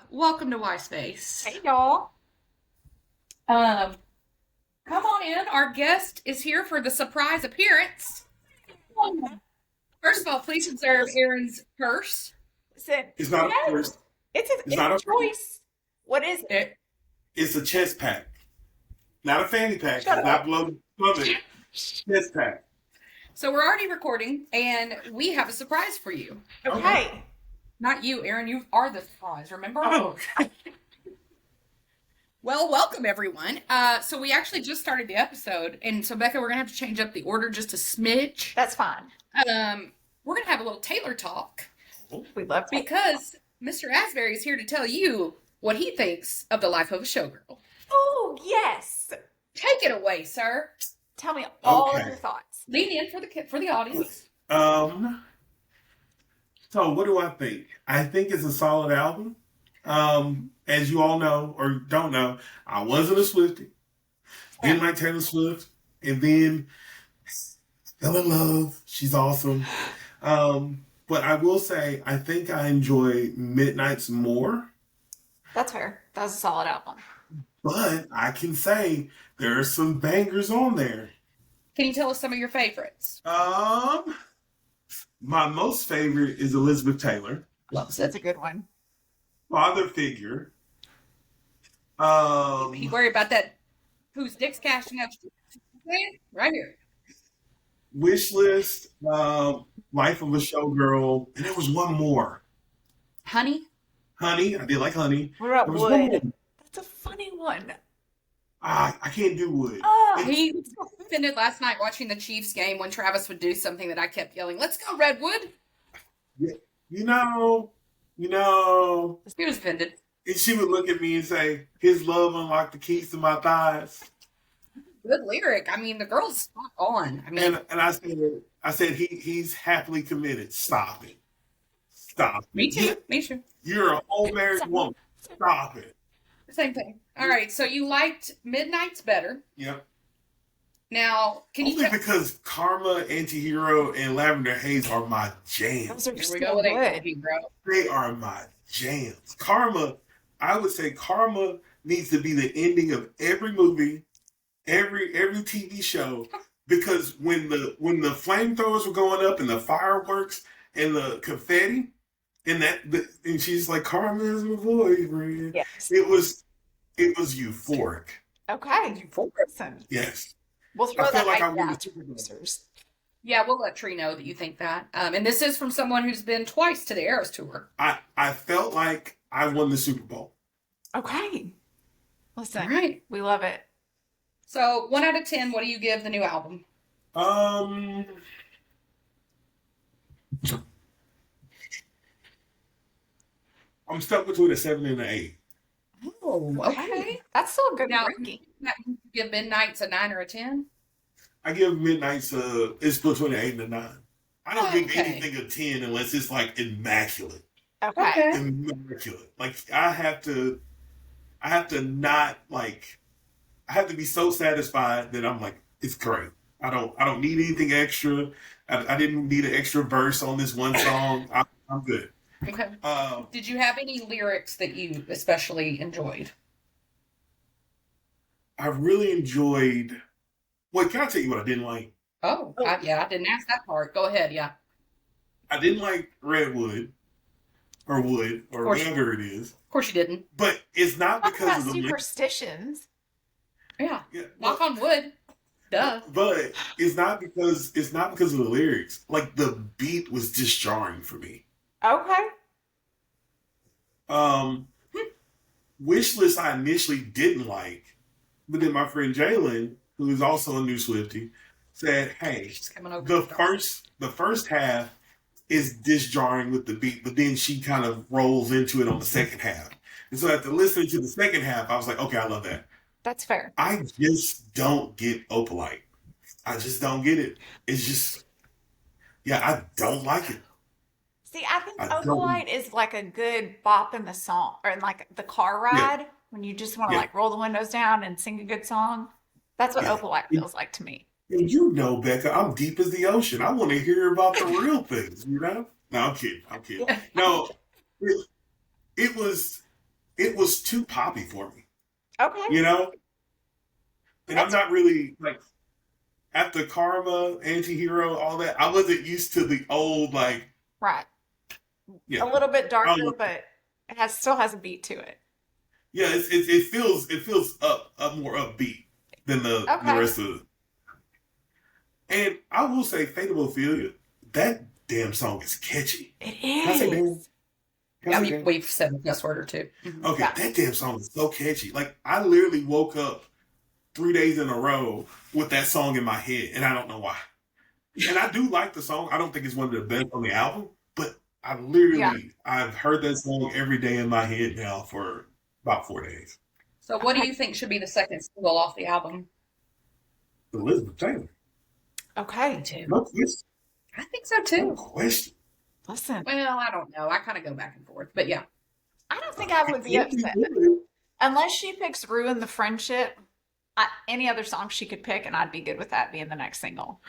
Welcome to Y Space. Hey, y'all. Um, Come on in. Our guest is here for the surprise appearance. First of all, please observe Aaron's purse. Listen, It's not a yes, purse. it's It's a not a choice. What is it? It, It's a chest pack. Not a fanny pack. Shut It's up. not below the chest pack. so we're already recording, and we have a surprise for you. Okay. Not you, Aaron. You are the surprise. Remember? Oh, Well, welcome everyone. So we actually just started the episode, and so Becca, we're gonna have to change up the order just a smidge. That's fine. We're gonna have a little Taylor talk We love it. because Mr. Asbury is here to tell you what he thinks of the life of a showgirl. Oh, yes. Take it away, sir. Tell me all Okay. your thoughts. Lean in for the audience. So what do I think? I think it's a solid album. As you all know or don't know, I wasn't a Swiftie. Didn't like Taylor Swift, and then fell in love. She's awesome. But I will say I think I enjoy Midnight's more. That's fair. That was a solid album. But I can say there are some bangers on there. Can you tell us some of your favorites? My most favorite is Elizabeth Taylor, Loves That's it. a good one. Father Figure. You worry about that. Whose dick's cashing up? Right here. Wish List, Life of a Showgirl, and there was one more. Honey? Honey, I did like Honey. What about There was one more. Wood? That's a funny one. I can't do Wood. Oh, He was so offended last night watching the Chiefs game when Travis would do something that I kept yelling, "Let's go, Redwood!" You know, He was offended. and she would look at me and say, "His love unlocked the keys to my thighs." Good lyric. I mean, the girl's spot on. I mean, And I said he's happily committed. Stop it. Stop. me too. Me too. You're a whole married woman. Stop it. Same thing. All right. So you liked Midnight's better. Yep. Now, can you Only tell? because Karma, Antihero, and Lavender Haze are my those jams. are Here we still go with good. it, bro. They are my jams. Karma, I would say Karma needs to be the ending of every movie, every TV show, because when the flamethrowers were going up and the fireworks and the confetti and and she's like, Karma is my boyfriend. Yes. It was euphoric. Okay. Listen, Yes. we'll I throw felt that like I idea won the out to Super Bowl. producers. Yeah, we'll let Tree know that you think that. And this is from someone who's been twice to the Eras tour. I felt like I won the Super Bowl. Okay. Listen, All right. we love it. So 1 out of 10, what do you give the new album? Um, I'm stuck between a 7 and an 8. Oh, Okay. That's still a good Now, ranking. you give Midnight's a 9 or a 10? I give Midnight's it's between an 8 and a 9. I don't give Okay. anything a 10 unless it's like immaculate. Okay. Immaculate. Like I have to not like I have to be so satisfied that I'm like, it's great. I don't need anything extra. I didn't need an extra verse on this one song. I'm good. Okay. Um, Did you have any lyrics that you especially enjoyed? I really enjoyed. Wait, can I tell you what I didn't like? Oh, yeah, I didn't ask that part. Go ahead, yeah. I didn't like Redwood or Wood or course. whatever it is. Of course you didn't. But it's not Talk because about of the lyrics. superstitions. Yeah. Yeah, Knock on wood. Duh. but it's not because of the lyrics. Like the beat was just jarring for me. Okay. Wishlist I initially didn't like, but then my friend Jalen, who is also a new Swiftie, said, "Hey, She's coming over. the first half is disjarring with the beat, but then she kind of rolls into it on the second half." And so after listening to the second half, I was like, "Okay, I love that." That's fair. I just don't get Opalite. I just don't get it. It's just, yeah, I don't like it. See, I think I don't. Opalite is like a good bop in the song or in like the car ride when you just want to Yeah. like roll the windows down and sing a good song. That's what Yeah. Opalite feels like to me. And you know, Becca, I'm deep as the ocean. I want to hear about the real things, you know? No, I'm kidding. I'm kidding. No, it was it was too poppy for me. Okay. You know, and I'm not really like after Karma, Anti-Hero, all that. I wasn't used to the old like. Right. Yeah, A little bit I darker, don't know. but it still has a beat to it. Yeah, it feels up more upbeat than the Okay. rest of it. And I will say, Fatal Ophelia, that damn song is catchy. It Can I say damn? is. Can I Yeah, say damn? we've said a cuss word or two. Okay, Yeah. that damn song is so catchy. Like I literally woke up 3 days in a row with that song in my head, and I don't know why. And I do like the song. I don't think it's one of the best on the album, but Yeah. I've heard that song every day in my head now for about 4 days. So, what do you think should be the second single off the album? Elizabeth Taylor, Okay. Too. no question, I think so no too. question. Listen, Well, I don't know. I kind of go back and forth, but yeah. I don't think I would be upset. Unless she picks Ruin the Friendship, any other song she could pick, and I'd be good with that being the next single.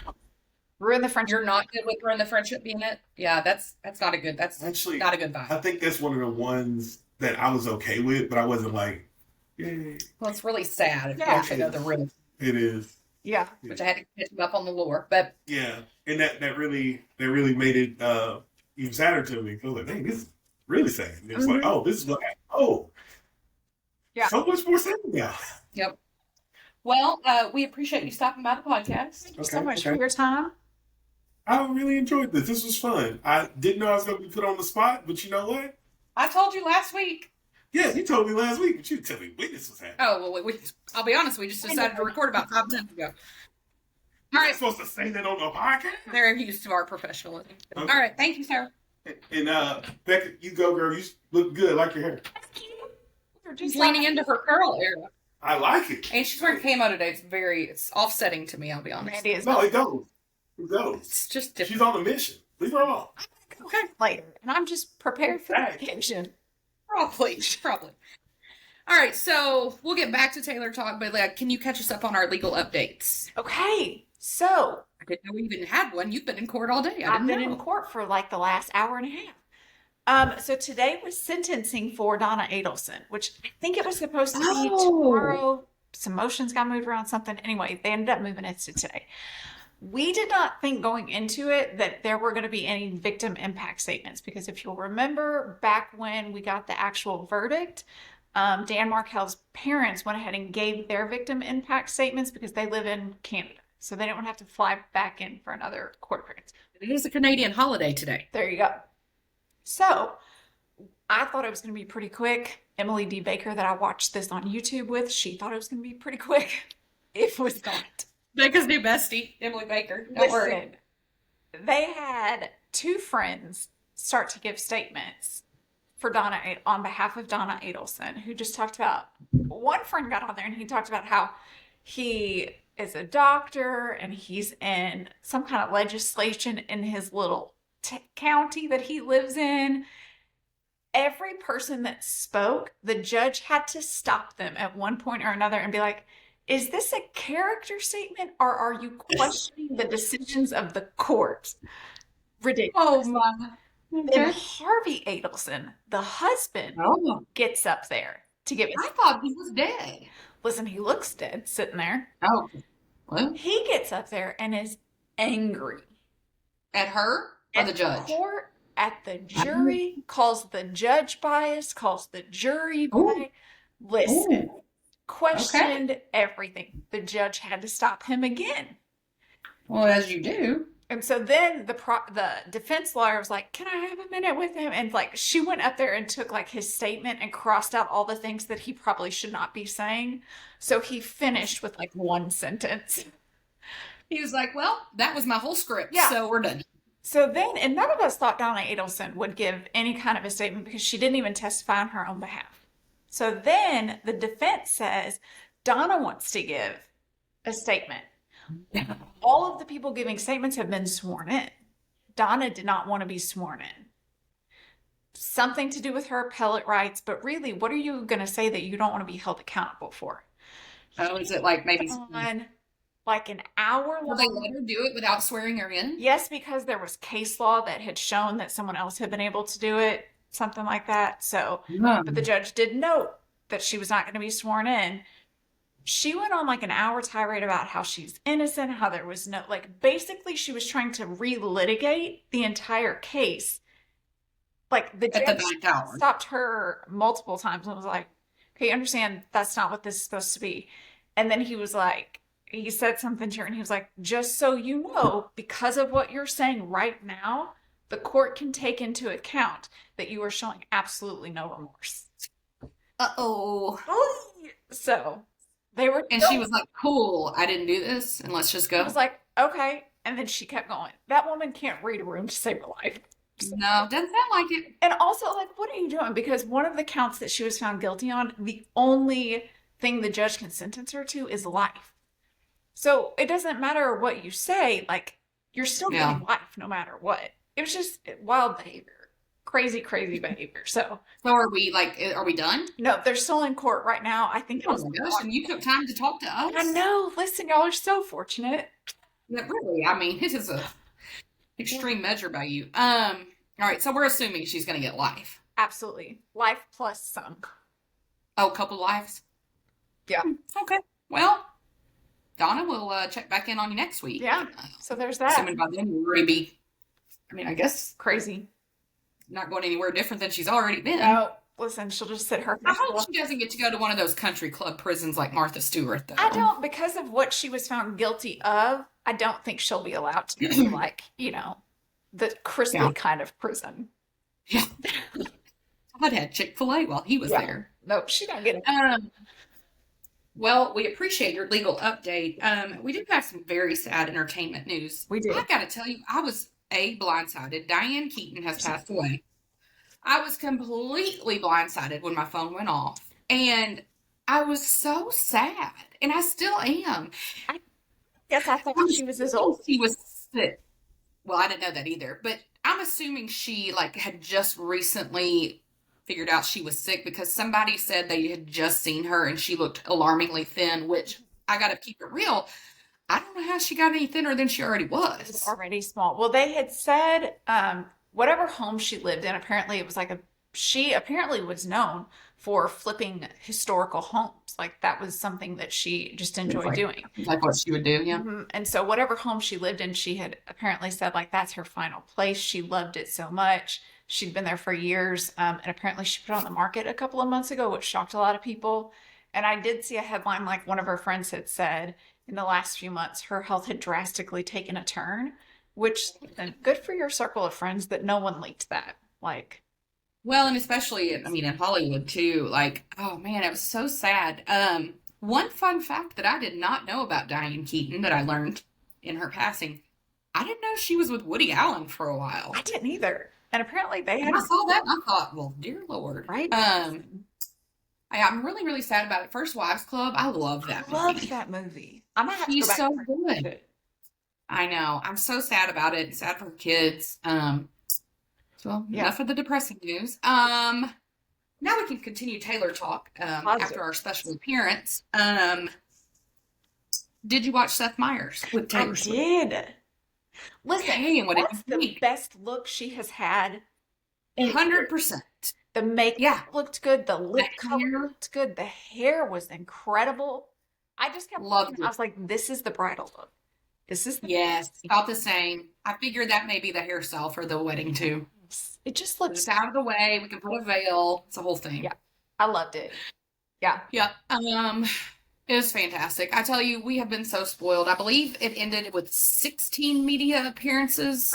Ruin the Friendship. You're not good with her in the friendship being it. Yeah, that's not a good. That's Actually, not a good I vibe. think that's one of the ones that I was okay with, but I wasn't like, yay. Well, it's really sad if you Yeah. actually know the real, It is. Yeah. which I had to catch him up on the lore. But Yeah. And that really made it even sadder to me. I was like, dang, this is really sad. And it's like, oh, this is what happened. Oh, Yeah. so much more sad now. yep. Well, we appreciate you stopping by the podcast. Thank you so much for your time. I really enjoyed this. This was fun. I didn't know I was going to be put on the spot, but you know what? I told you last week. Yeah, you told me last week, but you didn't tell me when this was happening. Oh well, I'll be honest. We just decided to record about 5 minutes ago. You're All not right, supposed to say that on the podcast. they're used to our professionalism. Okay. All right, thank you, sir. And Becca, you go, girl. You look good. I like your hair. You're She's just leaning into her curl era, I like it. and she's wearing camo today. It's offsetting to me. I'll be honest. Mandy is No, it goes. It goes. It's just different. She's on a mission. Leave her alone. Okay, later, and I'm just prepared for the Right. occasion. probably. All right, so we'll get back to Taylor talk, but can you catch us up on our legal updates? Okay, so I didn't know we even had one. You've been in court all day. I've been in court for like the last hour and a half. So today was sentencing for Donna Adelson, which I think it was supposed to be tomorrow. Some motions got moved around, something. Anyway, they ended up moving it to today. We did not think going into it that there were going to be any victim impact statements, because if you'll remember back when we got the actual verdict, Dan Markel's parents went ahead and gave their victim impact statements because they live in Canada. So they don't have to fly back in for another court appearance. It is a Canadian holiday today. There you go. So I thought it was going to be pretty quick. Emily D. Baker, that I watched this on YouTube with, she thought it was going to be pretty quick. It was not. Becca's new bestie, Emily Baker. Don't worry. Listen, they had two friends start to give statements for Donna on behalf of Donna Adelson, who just talked about, one friend got on there and he talked about how he is a doctor and he's in some kind of legislation in his little county that he lives in. Every person that spoke, the judge had to stop them at one point or another and be like, is this a character statement or are you questioning the decisions of the court? Ridiculous. Oh my. Then Harvey Adelson, the husband, Oh, gets up there to give I his. thought he was dead. Listen, he looks dead sitting there. Oh, well, He gets up there and is angry at her or the judge? Court, at the jury, calls the judge biased, calls the jury Ooh. biased. Listen, Ooh. questioned everything. The judge had to stop him again. Well, as you do. And so then the defense lawyer was like, can I have a minute with him? And like, she went up there and took like his statement and crossed out all the things that he probably should not be saying. So he finished with like one sentence. He was like, well, that was my whole script, Yeah. so we're done. So then, and none of us thought Donna Adelson would give any kind of a statement because she didn't even testify on her own behalf. So then the defense says Donna wants to give a statement. All of the people giving statements have been sworn in. Donna did not want to be sworn in. Something to do with her appellate rights, but really, what are you going to say that you don't want to be held accountable for? Oh, is it like maybe On like an hour will they long. let her do it without swearing her in? Yes, because there was case law that had shown that someone else had been able to do it. something like that. So, Yeah. but the judge did note that she was not going to be sworn in. She went on like an hour tirade about how she's innocent, how there was no, like, basically she was trying to relitigate the entire case. Like, the At the judge ninth hour. stopped her multiple times and was like, okay, you understand that's not what this is supposed to be. And then he was like, he said something to her and he was like, just so you know, because of what you're saying right now, the court can take into account that you are showing absolutely no remorse. Uh-oh. So they were, And she was like, cool, I didn't do this, and let's just I go. was like, okay. And then she kept going. That woman can't read a room to save her life. No, doesn't sound like it. And also, like, what are you doing? Because one of the counts that she was found guilty on, the only thing the judge can sentence her to is life. So it doesn't matter what you say, like, you're still getting life no matter what. It was just wild behavior. Crazy, crazy behavior. So are we done? no, they're still in court right now. I think it Oh was my gosh, and you took time to talk to us? I know. Listen, y'all are so fortunate. Yeah, really, I mean, this is a extreme measure by you. All right, so we're assuming she's going to get life. Absolutely. Life plus some. Oh, a couple lives? Yeah. Okay. Well, Donna will check back in on you next week. Yeah. So there's that. Assuming by then you'll already be, I mean, I guess Crazy. not going anywhere different than she's already been. No, listen, she'll just sit her. I hope she doesn't get to go to one of those country club prisons like Martha Stewart, though. I don't, because of what she was found guilty of, I don't think she'll be allowed to be like, the crispy kind of prison. Yeah. I'd had Chick-fil-A while he was there. Nope, she don't get it. Well, we appreciate your legal update. We do have some very sad entertainment news. We do. I got to tell you, I was blindsided. Diane Keaton has passed away. I was completely blindsided when my phone went off, and I was so sad, and I still am. Yes, I thought she was as old. She was sick. Well, I didn't know that either, but I'm assuming she had just recently figured out she was sick because somebody said they had just seen her and she looked alarmingly thin, which I got to keep it real. I don't know how she got any thinner than she already was. Already small. Well, they had said whatever home she lived in, apparently it was she apparently was known for flipping historical homes. Like, that was something that she just enjoyed doing. Like what she would do, yeah. Mm-hmm. And so whatever home she lived in, she had apparently said, that's her final place. She loved it so much. She'd been there for years. And apparently she put it on the market a couple of months ago, which shocked a lot of people. And I did see a headline, like one of her friends had said, in the last few months, her health had drastically taken a turn, which, good for your circle of friends that no one leaked that. Well, and especially, in Hollywood too. Oh man, it was so sad. One fun fact that I did not know about Diane Keaton that I learned in her passing, I didn't know she was with Woody Allen for a while. I didn't either. And apparently they had. I saw that and I thought, well, dear Lord. Right. I'm really, really sad about it. First Wives Club, I love that movie. Love that movie. I'm gonna have to go back so and watch good. it. I know. I'm so sad about it. Sad for her kids. So enough of the depressing news. Now we can continue Taylor talk after our special appearance. Did you watch Seth Meyers with Taylor Swift? Did. Listen, okay, and what that's did you the think? best look she has had. 100%. The makeup looked good. The lip color hair. looked good. The hair was incredible. I just kept Loved looking. it. I was like, this is the bridal look. This is the Yes, about the same. I figured that may be the hairstyle for the wedding too. It just looks. It's out of the way. We can put a veil. It's a whole thing. Yeah. I loved it. Yeah. Yeah. It was fantastic. I tell you, we have been so spoiled. I believe it ended with 16 media appearances,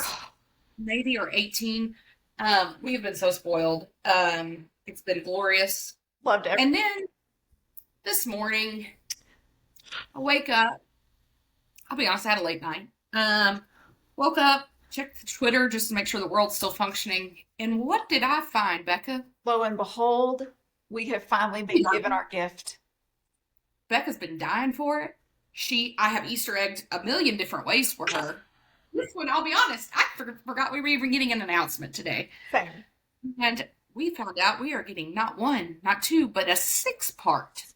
maybe, or 18. We have been so spoiled. It's been glorious. Loved it. And then this morning, I wake up. I'll be honest, I had a late night. Woke up, checked Twitter just to make sure the world's still functioning. And what did I find, Becca? Lo and behold, we have finally been given our gift. Becca's been dying for it. I have Easter egged a million different ways for her. This one, I'll be honest, I forgot we were even getting an announcement today. Same. And we found out we are getting not one, not two, but a 6-part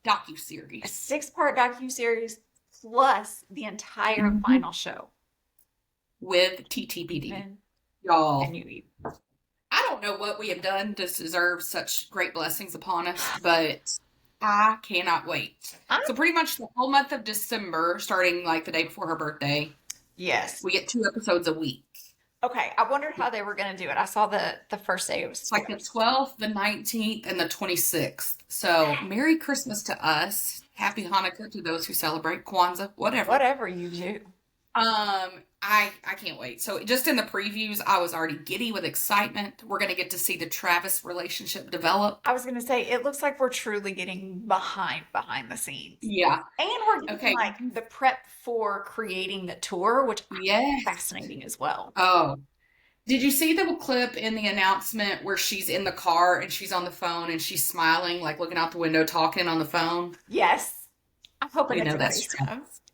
docuseries. A 6-part docuseries plus the entire final show. With TTPD. And Y'all. you eat. I don't know what we have done to deserve such great blessings upon us, but I cannot wait. So pretty much the whole month of December, starting like the day before her birthday, Yes. we get 2 episodes a week. Okay, I wondered how they were going to do it. I saw the first day it was It's like the 12th, the 19th, and the 26th. So Merry Christmas to us. Happy Hanukkah to those who celebrate Kwanzaa, whatever. whatever you do. I can't wait. So just in the previews, I was already giddy with excitement. We're going to get to see the Travis relationship develop. I was going to say it looks like we're truly getting behind the scenes. Yeah. And we're getting like the prep for creating the tour, which is fascinating as well. Oh. Did you see the clip in the announcement where she's in the car and she's on the phone and she's smiling, like looking out the window, talking on the phone? Yes. I'm hoping it's that's true.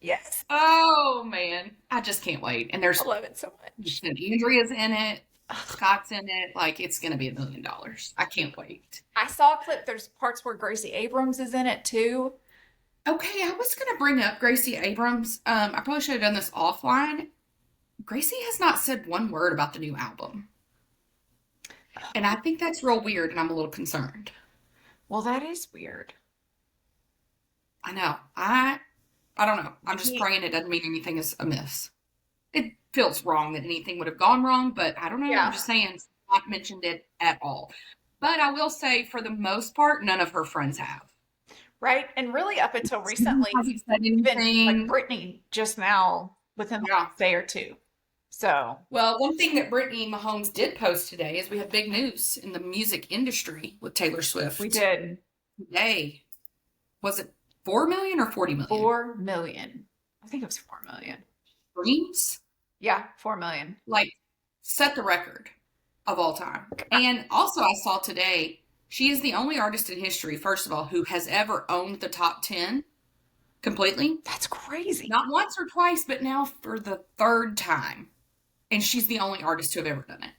Yes. Oh, man. I just can't wait. And there's I love it so much. and Andrea's in it. Scott's in it. Like, it's going to be $1 million. I can't wait. I saw a clip. There's parts where Gracie Abrams is in it too. Okay, I was going to bring up Gracie Abrams. I probably should have done this offline. Gracie has not said one word about the new album. And I think that's real weird, and I'm a little concerned. Well, that is weird. I know. I don't know. I'm just praying it doesn't mean anything is amiss. It feels wrong that anything would have gone wrong, but I don't know. Yeah. I'm just saying, not mentioned it at all. But I will say, for the most part, none of her friends have. Right? And really up until recently, Hasn't said even anything. like Brittany just now within the last day or two. So, well, one thing that Brittany Mahomes did post today is we have big news in the music industry with Taylor Swift. we did. Today. Was it 4 million or 40 million? 4 million. I think it was 4 million. Streams? Yeah, 4 million. Like, set the record of all time. And also, I saw today, she is the only artist in history, first of all, who has ever owned the top 10 completely. That's crazy. Not once or twice, but now for the 3rd time. And she's the only artist to have ever done it.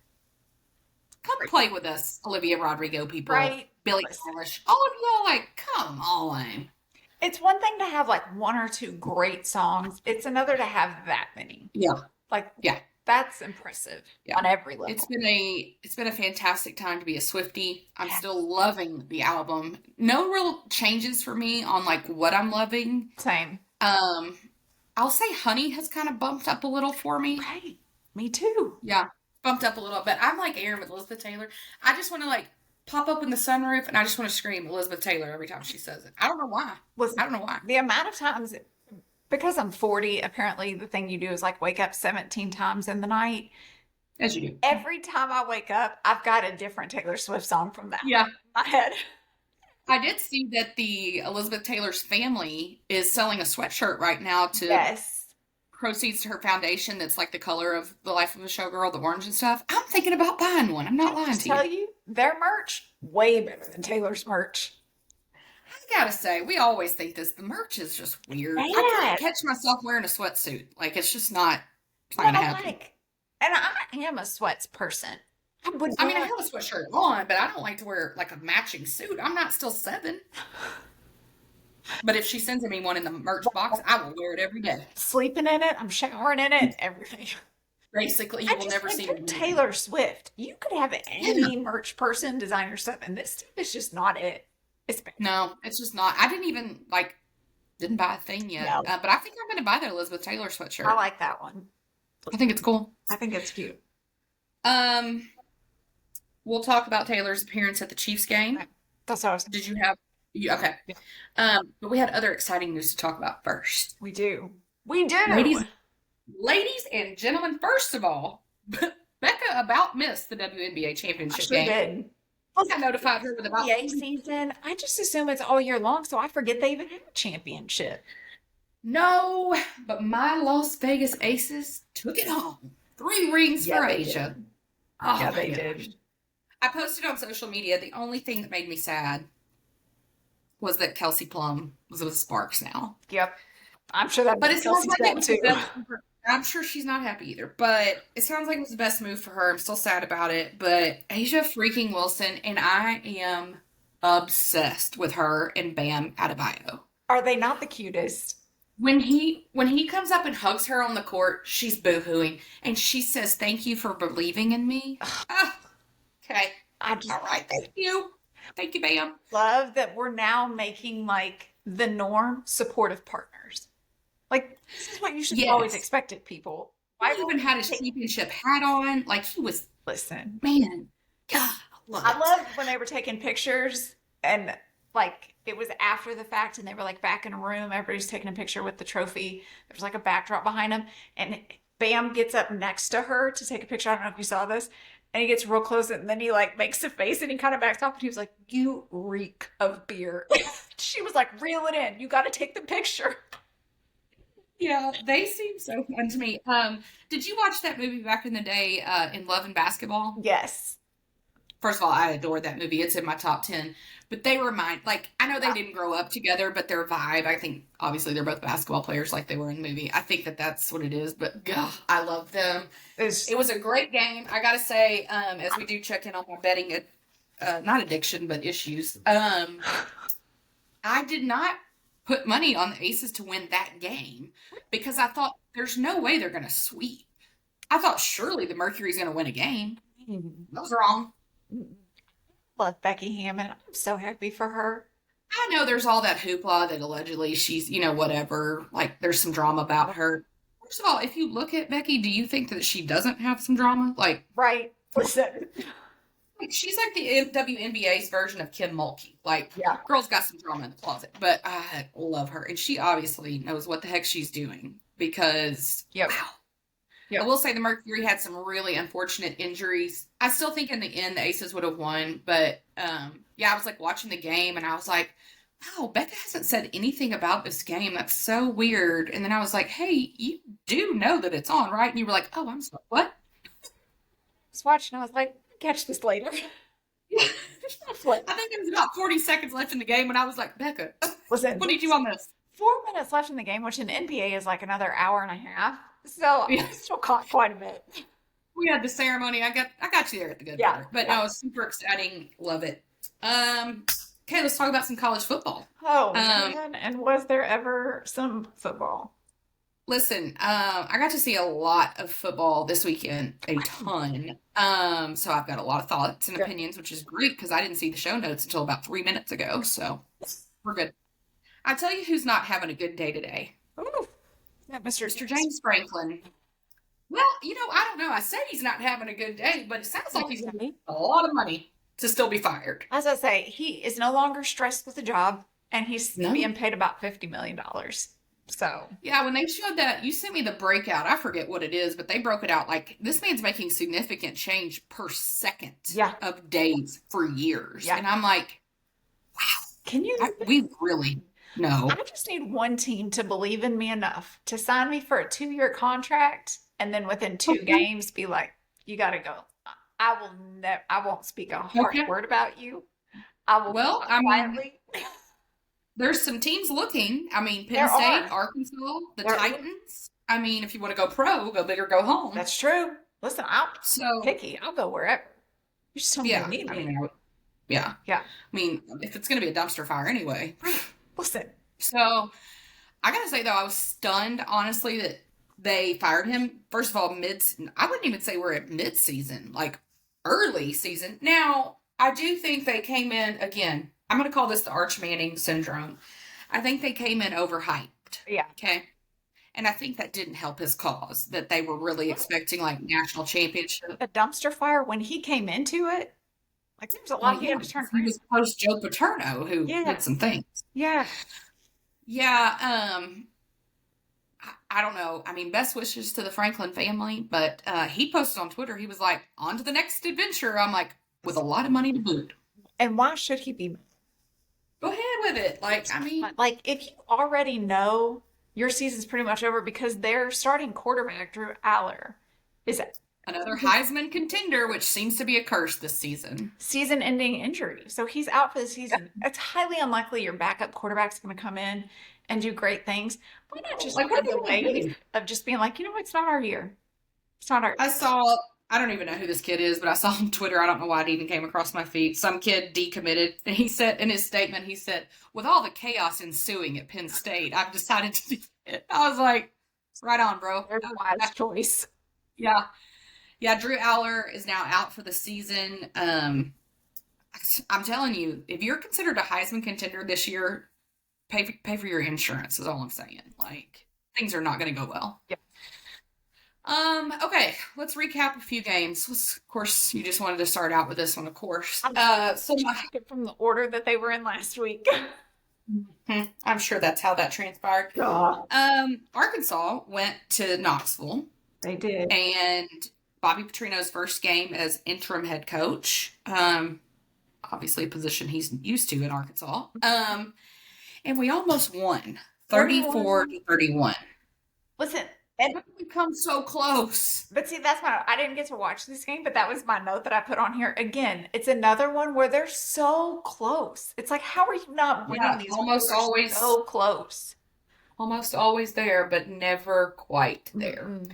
Come play with us, Olivia Rodrigo people. Right. Billie Eilish. All of y'all, like, come on. It's one thing to have like 1 or 2 great songs. It's another to have that many. Yeah. Like, yeah. That's impressive on every level. It's been a fantastic time to be a Swiftie. I'm still loving the album. No real changes for me on like what I'm loving. Same. I'll say Honey has kind of bumped up a little for me. Right. Me too. Yeah. Bumped up a little, but I'm like Aaron with Elizabeth Taylor. I just want to like pop open the sunroof and I just want to scream Elizabeth Taylor every time she says it. I don't know why. I don't know why. The amount of times, because I'm 40, apparently the thing you do is like wake up 17 times in the night. As you do. Every time I wake up, I've got a different Taylor Swift song from that. Yeah. In my head. I did see that the Elizabeth Taylor's family is selling a sweatshirt right now to proceeds to her foundation that's like the color of the life of a showgirl, the orange and stuff. I'm thinking about buying one. I'm not lying to you. Tell you, their merch, way better than Taylor's merch. I gotta say, we always think this. The merch is just weird. I can't catch myself wearing a sweatsuit. Like, it's just not gonna happen. And I am a sweats person. I mean, I have a sweatshirt on, but I don't like to wear like a matching suit. I'm not still 7. But if she sends me one in the merch box, I will wear it every day. Sleeping in it, I'm showering in it, everything. Basically, you will never see me. Taylor Swift. You could have any merch person, designer stuff, and this is just not it. No, it's just not. I didn't buy a thing yet. No. But I think I'm going to buy that Elizabeth Taylor sweatshirt. I like that one. I think it's cool. I think it's cute. We'll talk about Taylor's appearance at the Chiefs game. That's what I was. Did you have? Okay. Yeah. But we had other exciting news to talk about first. We do. Ladies and gentlemen, first of all, Becca about missed the WNBA championship game. Did. I notified her with about NBA season. I just assume it's all year long, so I forget they even have a championship. No, but my Las Vegas Aces took it home. 3 rings for Asia. Oh, yeah, they did. I posted on social media. The only thing that made me sad was that Kelsey Plum was with Sparks now. Yep. I'm sure that. But it sounds like it was too. I'm sure she's not happy either. But it sounds like it was the best move for her. I'm still sad about it. But Asia freaking Wilson, and I am obsessed with her and Bam Adebayo. Are they not the cutest? When he comes up and hugs her on the court, she's boo-hooing. And she says, "Thank you for believing in me." Okay. I just All right. Thank you. Thank you, Bam. love that we're now making like the norm supportive partners. Like this is what you should have always Yes. expected, people. Why He won't even had you his take championship hat on. Like he was, listen? man, God, I love I it. loved when they were taking pictures and like it was after the fact and they were like back in a room, everybody's taking a picture with the trophy. There's like a backdrop behind them and Bam gets up next to her to take a picture. I don't know if you saw this. And he gets real close and then he like makes a face and he kind of backs off and he was like, "You reek of beer." She was like, "Reel it in. You got to take the picture." Yeah, they seem so fun to me. Did you watch that movie back in the day, in Love and Basketball? Yes. First of all, I adore that movie. It's in my top 10. But they remind, like, I know they Yeah. didn't grow up together, but their vibe, I think, obviously, they're both basketball players like they were in the movie. I think that that's what it is. But, God, I love them. It's It was a great game. I got to say, as we do check in on my betting, not addiction, but issues, I did not put money on the Aces to win that game because I thought there's no way they're going to sweep. I thought surely the Mercury's going to win a game. I was wrong. love Becky Hammond. I'm so happy for her. I know there's all that hoopla that allegedly she's, whatever, like there's some drama about her. First of all, if you look at Becky, do you think that she doesn't have some drama? Right. Listen. Like she's like the WNBA's version of Kim Mulkey. Like, Yeah. girl's got some drama in the closet, but I love her. And she obviously knows what the heck she's doing because, Yep. wow. Yep. I will say the Mercury had some really unfortunate injuries. I still think in the end the Aces would have won, but yeah, I was like watching the game and I was like, wow, Becca hasn't said anything about this game. That's so weird. And then I was like, hey, you do know that it's on, right? And you were like, oh, I'm sorry. What? I was watching. I was like, catch this later. I think there was about 40 seconds left in the game when I was like, Becca, Listen, what did you do on this? 4 minutes left in the game, which in NBA is like another hour and a half. So Yeah. I still caught quite a bit. We had the ceremony. I got you there at the good part. But no, it was super exciting. Love it. Okay, let's talk about some college football. Oh, man. And was there ever some football? Listen, I got to see a lot of football this weekend, a ton. So I've got a lot of thoughts and opinions, which is great because I didn't see the show notes until about 3 minutes ago. So we're good. I tell you who's not having a good day today. Ooh. Yeah, Mr. James Franklin. Well, I don't know. I said he's not having a good day, but it sounds like he's having a lot of money to still be fired. As I say, he is no longer stressed with the job, and he's No. being paid about $50 million. So Yeah, when they showed that, you sent me the breakout. I forget what it is, but they broke it out like this man's making significant change per second of days for years. Yeah. And I'm like, wow, can you? we really know. I just need one team to believe in me enough to sign me for a 2-year contract, and then within 2 games be like, "You got to go." I will never. I won't speak a harsh word about you. I will. Well, quietly. There's some teams looking. I mean, Penn There State, are. Arkansas, the There are. Titans. I mean, if you want to go pro, go big or go home. That's true. Listen, I'm So picky. I'll go wherever. You just don't yeah, need me. yeah. Yeah. I mean, if it's going to be a dumpster fire anyway. Listen. So I gotta say though, I was stunned, honestly, that they fired him. First of all, I wouldn't even say we're at mid-season, like early season. Now, I do think they came in, again, I'm gonna call this the Arch Manning syndrome. I think they came in overhyped. Yeah. Okay. And I think that didn't help his cause, that they were really expecting like national championship. A dumpster fire when he came into it. Like there was a lot he had to turn He around. was post Joe Paterno who did some things. Yeah. Yeah, I don't know. I mean, best wishes to the Franklin family, but he posted on Twitter, he was like, on to the next adventure. I'm like, with a lot of money to boot. And why should he be? Go ahead with it. Like, I mean, Like if you already know your season's pretty much over because their starting quarterback, Drew Aller, is another Heisman contender, which seems to be a curse this season. season-ending injury. So he's out for the season. It's highly unlikely your backup quarterback's going to come in and do great things. Why not just Like, like what the are they gonna way of just being like, it's not our year. It's not our. I don't even know who this kid is, but I saw on Twitter, I don't know why it even came across my feed. Some kid decommitted, and he said in his statement, he said, with all the chaos ensuing at Penn State, I've decided to do it. I was like, right on, bro. Their wise choice. Yeah. Yeah, Drew Aller is now out for the season. I'm telling you, if you're considered a Heisman contender this year, pay for your insurance is all I'm saying. Like, things are not going to go well. Yep. Okay, let's recap a few games. Of course, you just wanted to start out with this one, of course. So Took it from the order that they were in last week. I'm sure that's how that transpired. Arkansas went to Knoxville. They did. And Bobby Petrino's first game as interim head coach. Obviously a position he's used to in Arkansas. And we almost won 34-31. Listen, and we've come so close. But see, I didn't get to watch this game, but that was my note that I put on here. Again, it's another one where they're so close. It's like, how are you not winning these? Almost always so close. Almost always there, but never quite there. Mm-hmm.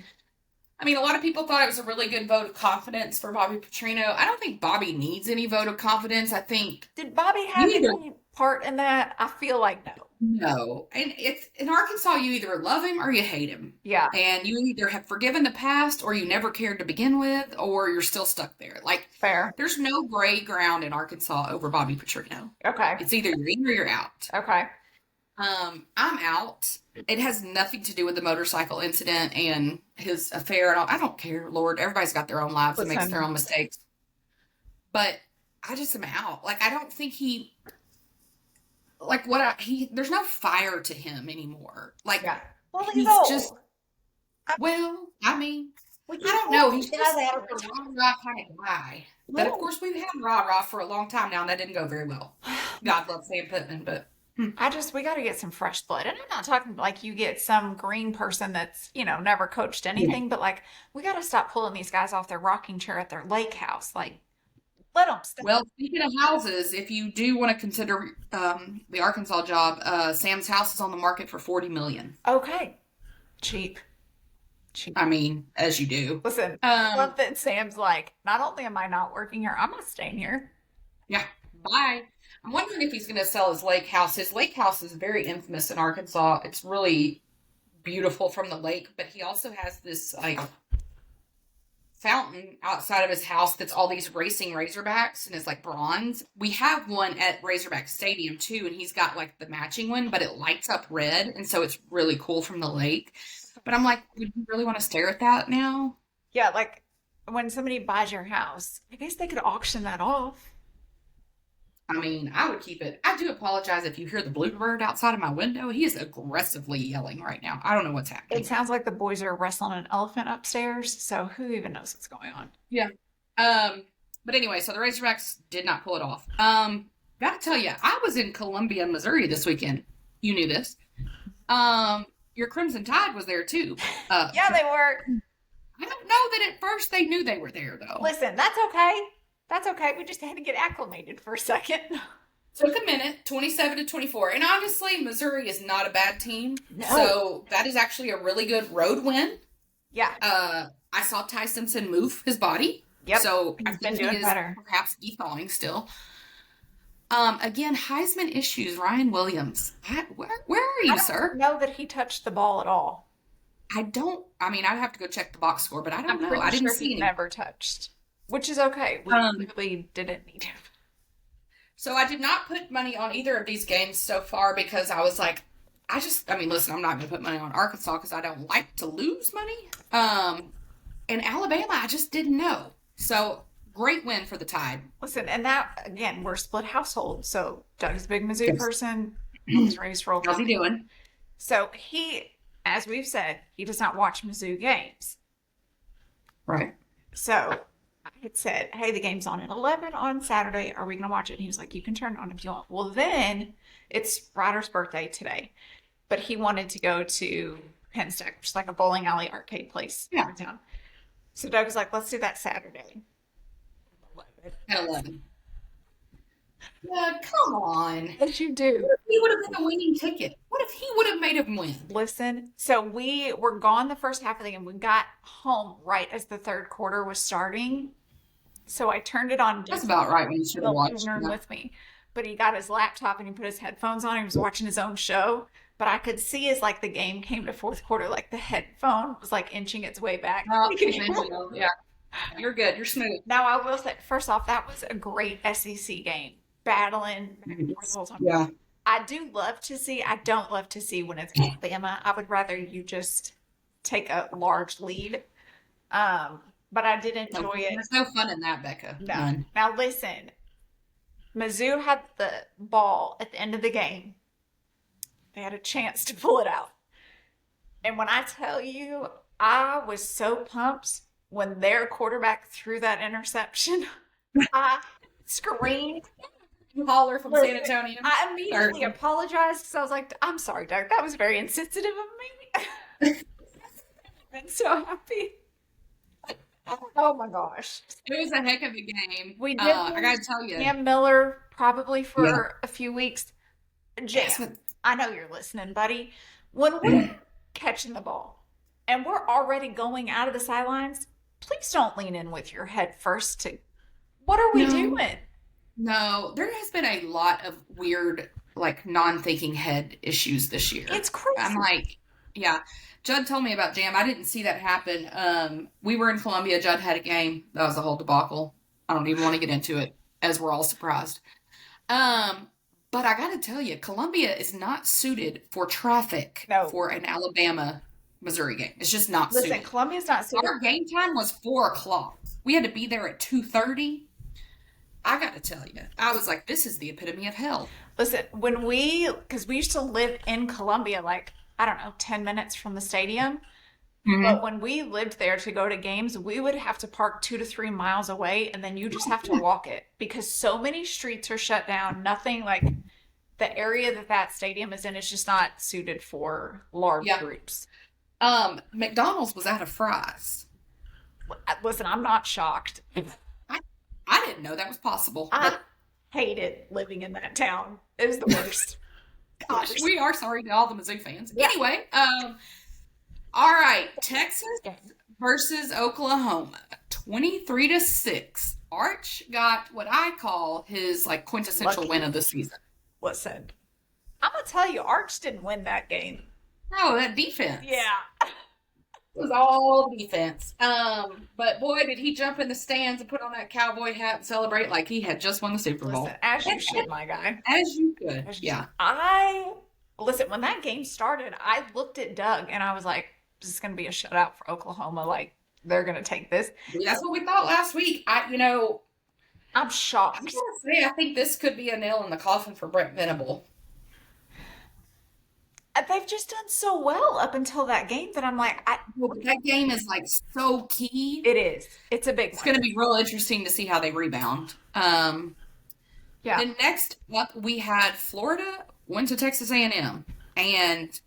I mean, a lot of people thought it was a really good vote of confidence for Bobby Petrino. I don't think Bobby needs any vote of confidence. I think... Did Bobby have any part in that? I feel like no. No. And it's in Arkansas, you either love him or you hate him. Yeah. And you either have forgiven the past or you never cared to begin with, or you're still stuck there. Like, fair. There's no gray ground in Arkansas over Bobby Petrino. Okay. It's either you're in or you're out. Okay. I'm out. It has nothing to do with the motorcycle incident and his affair and all. I don't care, Lord. Everybody's got their own lives and makes their own mistakes. But I just am out. Like, I don't think there's no fire to him anymore. Like, well, he's just, I mean, I don't know. He's just a rah-rah kind of guy. But of course, we've had rah-rah for a long time now, and that didn't go very well. God love Sam Pittman, but we got to get some fresh blood. And I'm not talking like you get some green person that's, never coached anything, but like, we got to stop pulling these guys off their rocking chair at their lake house. Like, let them stay. Well, speaking of houses, if you do want to consider the Arkansas job, Sam's house is on the market for $40 million. Okay. Cheap. I mean, as you do. Listen, I love that Sam's like, not only am I not working here, I'm not staying here. Yeah. Bye. I'm wondering if he's going to sell his lake house. His lake house is very infamous in Arkansas. It's really beautiful from the lake, but he also has this like fountain outside of his house that's all these racing Razorbacks and it's like bronze. We have one at Razorback Stadium too, and he's got like the matching one, but it lights up red, and so it's really cool from the lake. But I'm like, would you really want to stare at that now? Yeah, like when somebody buys your house, I guess they could auction that off. I mean, I would keep it. I do apologize if you hear the bluebird outside of my window. He is aggressively yelling right now. I don't know what's happening. It sounds like the boys are wrestling an elephant upstairs, so who even knows what's going on? Yeah. But anyway, so the Razorbacks did not pull it off. Gotta tell you, I was in Columbia, Missouri this weekend. You knew this. Your Crimson Tide was there too. Yeah, they were. I don't know that at first they knew they were there though. Listen, that's okay. That's okay. We just had to get acclimated for a second. Took a minute, 27-24. And honestly, Missouri is not a bad team. No. So that is actually a really good road win. Yeah. I saw Ty Simpson move his body. Yep. So he's been doing better. Perhaps thawing still. Again, Heisman issues. Ryan Williams. Where are you, sir? I don't know that he touched the ball at all. I'd have to go check the box score, but I don't know. I didn't see he never touched. Which is okay. We really didn't need him. So I did not put money on either of these games so far because I was like, listen, I'm not going to put money on Arkansas because I don't like to lose money. And Alabama, I just didn't know. So great win for the Tide. Listen, and that, again, we're split household. So Doug's a big Mizzou person. He's raised for How's he doing? So he, as we've said, he does not watch Mizzou games. Right. So I had said, hey, the game's on at 11 on Saturday. Are we going to watch it? And he was like, you can turn it on if you want. Well, then it's Ryder's birthday today. But he wanted to go to Penn Stack, which is like a bowling alley arcade place in town. So Doug was like, let's do that Saturday. At 11. Yeah, come on. Yes, you do. What if he would have been a winning ticket? What if he would have made him win? Listen, so we were gone the first half of the game. We got home right as the third quarter was starting. So I turned it on. That's about right when you should have watched it with me. But he got his laptop and he put his headphones on. He was watching his own show. But I could see as like the game came to fourth quarter, like the headphone was like inching its way back. Yeah. You're good. You're smooth. Now, I will say, first off, that was a great SEC game. Battling back and forth the whole time. Yeah. I don't love to see when it's Alabama. I would rather you just take a large lead. But I did enjoy it. There's no fun in that, Becca. No. None. Now listen, Mizzou had the ball at the end of the game. They had a chance to pull it out. And when I tell you, I was so pumped when their quarterback threw that interception. I screamed. Holler from San Antonio. I immediately apologized because I was like, I'm sorry, Doug. That was very insensitive of me. I'm so happy. Oh my gosh. It was a heck of a game. We did. I gotta tell you. Cam Miller probably for a few weeks. Yes. Jam, I know you're listening, buddy. When we're catching the ball and we're already going out of the sidelines, please don't lean in with your head first to what are we doing? No, there has been a lot of weird, like, non-thinking head issues this year. It's crazy. I'm like, yeah. Judd told me about Jam. I didn't see that happen. We were in Columbia. Judd had a game. That was a whole debacle. I don't even want to get into it, as we're all surprised. But I got to tell you, Columbia is not suited for traffic for an Alabama-Missouri game. It's just not suited. Listen, Columbia's not suited. Our game time was 4 o'clock. We had to be there at 2:30. I got to tell you, I was like, this is the epitome of hell. Listen, because we used to live in Columbia, like, I don't know, 10 minutes from the stadium. Mm-hmm. But when we lived there to go to games, we would have to park 2 to 3 miles away, and then you just have to walk it because so many streets are shut down. Nothing like the area that stadium is in is just not suited for large groups. McDonald's was out of fries. Listen, I'm not shocked. I didn't know that was possible. I hated living in that town. It was the worst. Gosh, we are sorry to all the Mizzou fans. Yeah. Anyway, all right, Texas versus Oklahoma, 23-6. Arch got what I call his like quintessential win of the season. Listen, I'm gonna tell you, Arch didn't win that game. No, that defense. Yeah. It was all defense. But boy, did he jump in the stands and put on that cowboy hat and celebrate like he had just won the Super Bowl. Listen, as you should, my guy. As you could. Yeah. Listen, when that game started, I looked at Doug and I was like, this is going to be a shutout for Oklahoma. Like, they're going to take this. That's what we thought last week. I'm shocked. I'm going to say, I think this could be a nail in the coffin for Brent Venable. They've just done so well up until that game that I'm like, that game is like so key. It is. It's a big one. It's going to be real interesting to see how they rebound. Yeah. Then next up, we had Florida went to Texas A&M, and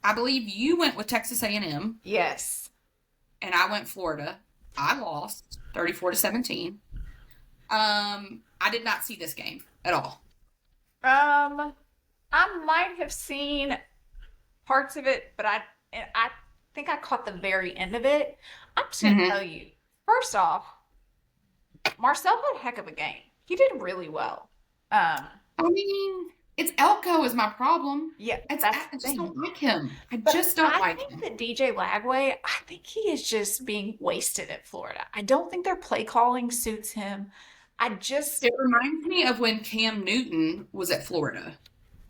I believe you went with Texas A&M. Yes. And I went Florida. I lost 34-17. I did not see this game at all. I might have seen parts of it, but I think I caught the very end of it. I'm just going to tell you, first off, Marcel had a heck of a game. He did really well. It's Elko is my problem. Yeah, I just don't like him. I think that DJ Lagway, I think he is just being wasted at Florida. I don't think their play calling suits him. It reminds me of when Cam Newton was at Florida.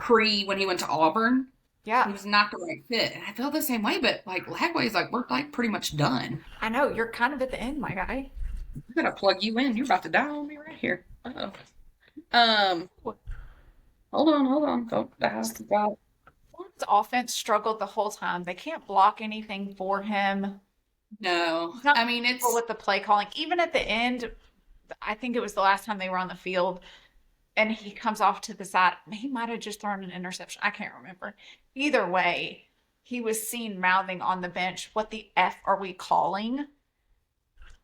When he went to Auburn. Yeah. He was not the right fit. And I feel the same way, but like Lagway's like we're like pretty much done. I know, you're kind of at the end, my guy. I'm gonna plug you in. You're about to die on me right here. Uh-oh. Hold on. Don't die. Florida's offense struggled the whole time. They can't block anything for him. No. It's with the play calling. Even at the end, I think it was the last time they were on the field. And he comes off to the side. He might have just thrown an interception. I can't remember. Either way, he was seen mouthing on the bench, what the F are we calling?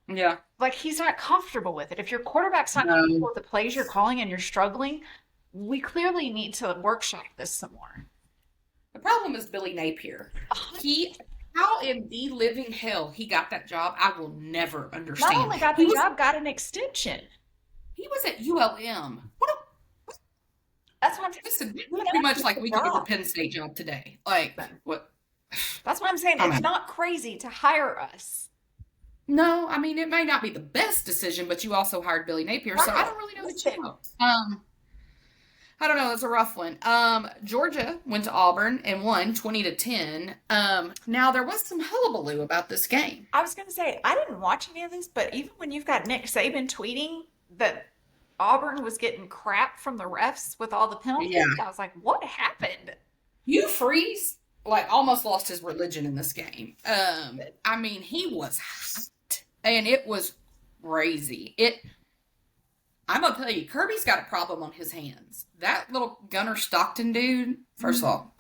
Yeah. Like, he's not comfortable with it. If your quarterback's not comfortable with the plays you're calling and you're struggling, we clearly need to workshop this some more. The problem is Billy Napier. How in the living hell he got that job, I will never understand. Not only got the job, got an extension. He was at ULM. That's what I'm saying. Pretty much like we could get the Penn State job today. Like, what? That's what I'm saying. It's not crazy to hire us. No, I mean, it may not be the best decision, but you also hired Billy Napier, so I don't really know the Listen. show. I don't know. It's a rough one. Georgia went to Auburn and won 20-10. Now there was some hullabaloo about this game. I was going to say, I didn't watch any of this, but even when you've got Nick Saban tweeting that Auburn was getting crap from the refs with all the penalties, Yeah. I was like, what happened? Hugh Freeze, like, almost lost his religion in this game. I mean, he was hot, and it was crazy. I'm gonna tell you, Kirby's got a problem on his hands. That little Gunnar Stockton dude, first of all,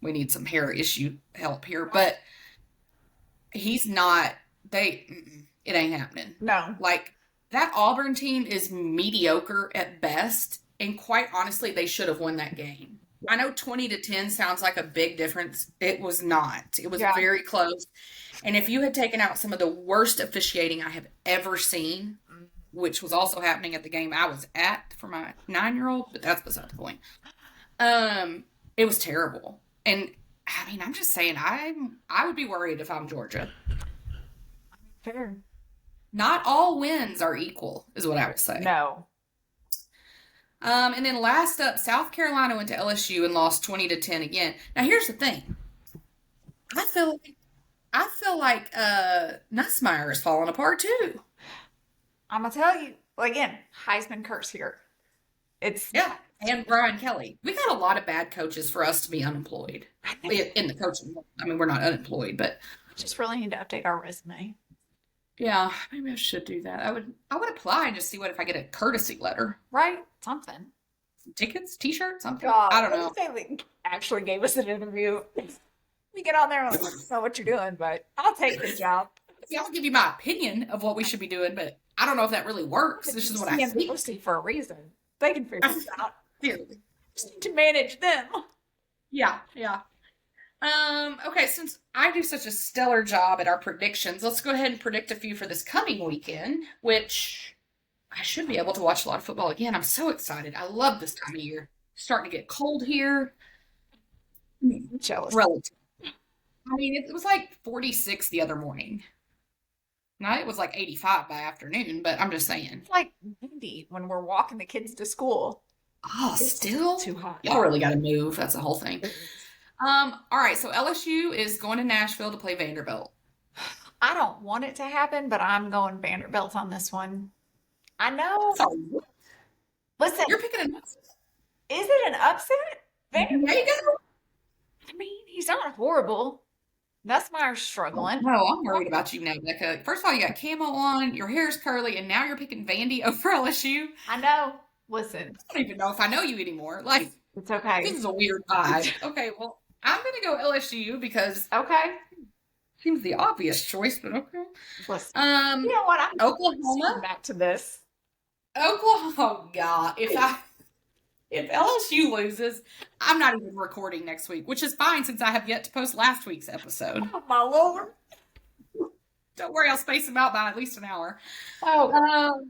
we need some hair issue help here, but he's not, it ain't happening. No. Like, that Auburn team is mediocre at best, and quite honestly, they should have won that game. I know 20-10 sounds like a big difference. It was not. It was very close. And if you had taken out some of the worst officiating I have ever seen, which was also happening at the game I was at for my 9-year-old, but that's beside the point. It was terrible. And I mean, I'm just saying, I would be worried if I'm Georgia. Fair. Not all wins are equal, is what I would say. No. And then last up, South Carolina went to LSU and lost 20-10 again. Now here's the thing. I feel like Nussmeier is falling apart too. I'm going to tell you, again, Heisman curse here. Yeah, and Brian Kelly. We got a lot of bad coaches for us to be unemployed in the coaching. I mean, we're not unemployed, but We just really need to update our resume. yeah, maybe I should do that. I would apply and just see what if I get a courtesy letter, Right? Something. some tickets, T-shirts, something. God, I don't know. They actually gave us an interview. We get on there and like, I don't know what you're doing, but I'll take the job. See, I'll give you my opinion of what we should be doing, but I don't know if that really works. This is what I think. Posting for a reason. They can figure this out. Clearly. Just need to manage them. Yeah. Okay, since I do such a stellar job at our predictions, let's go ahead and predict a few for this coming weekend, which I should be able to watch a lot of football again. I'm so excited. I love this time of year. Starting to get cold here. I'm jealous. Relative. I mean, it was like 46 the other morning. Now it was like 85 by afternoon, but I'm just saying. It's like 90 when we're walking the kids to school. Oh, It's still? too hot. Y'all really got to move. That's the whole thing. All right, so LSU is going to Nashville to play Vanderbilt. I don't want it to happen, but I'm going Vanderbilt on this one. I know. Sorry, Listen, you're picking an upset. is it an upset? Vanderbilt. There you go. I mean, he's not horrible. Nussmeier's struggling. No, I'm worried about you now, Becca. First of all, you got camo on, your hair's curly, and now you're picking Vandy over LSU. I know. Listen, I don't even know if I know you anymore. Like, it's okay. this is a weird vibe. Okay, well, I'm going to go LSU because Okay. seems the obvious choice, but okay. Listen. Um, You know what? I'm Oklahoma. back to this. Oklahoma. Oh, God. If LSU loses, I'm not even recording next week, which is fine since I have yet to post last week's episode. Oh, my Lord. Don't worry, I'll space them out by at least an hour. Oh,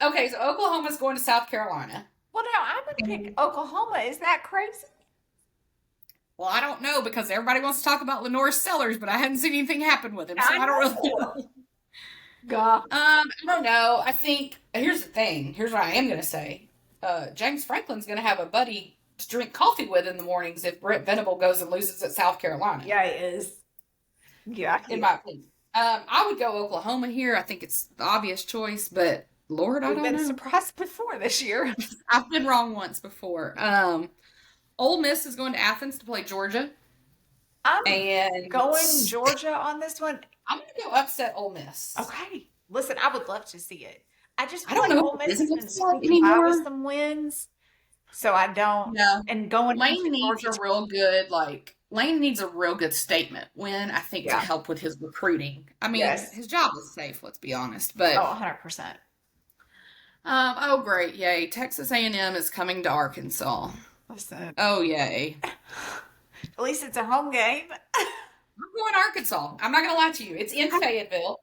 Okay, so Oklahoma's going to South Carolina. well, now I'm going to pick Oklahoma. Is that crazy? Well, I don't know because everybody wants to talk about Lenore Sellers, but I hadn't seen anything happen with him, so I don't really know. God. I don't know. I think here's the thing. Here's what I am going to say. James Franklin's going to have a buddy to drink coffee with in the mornings if Brent Venable goes and loses at South Carolina. Yeah, it is. Yeah. In my opinion. I would go Oklahoma here. I think it's the obvious choice, but Lord, I We've don't been know. surprised before this year. I've been wrong once before. Ole Miss is going to Athens to play Georgia. I'm And going Georgia on this one. I'm going to go upset Ole Miss. Okay. Listen, I would love to see it. I just I feel don't like know Ole if Miss it has is been upset squeaking by anymore. with some wins. So I don't. No. And going Lane into needs Georgia, a real good, Lane needs a real good statement win, I think, to Yeah. help with his recruiting. I mean, Yes. his job is safe, let's be honest. But, 100%. oh, great. Yay. Texas A&M is coming to Arkansas. Listen, Oh, yay. at least it's a home game. I'm going Arkansas. I'm not going to lie to you. It's in Fayetteville.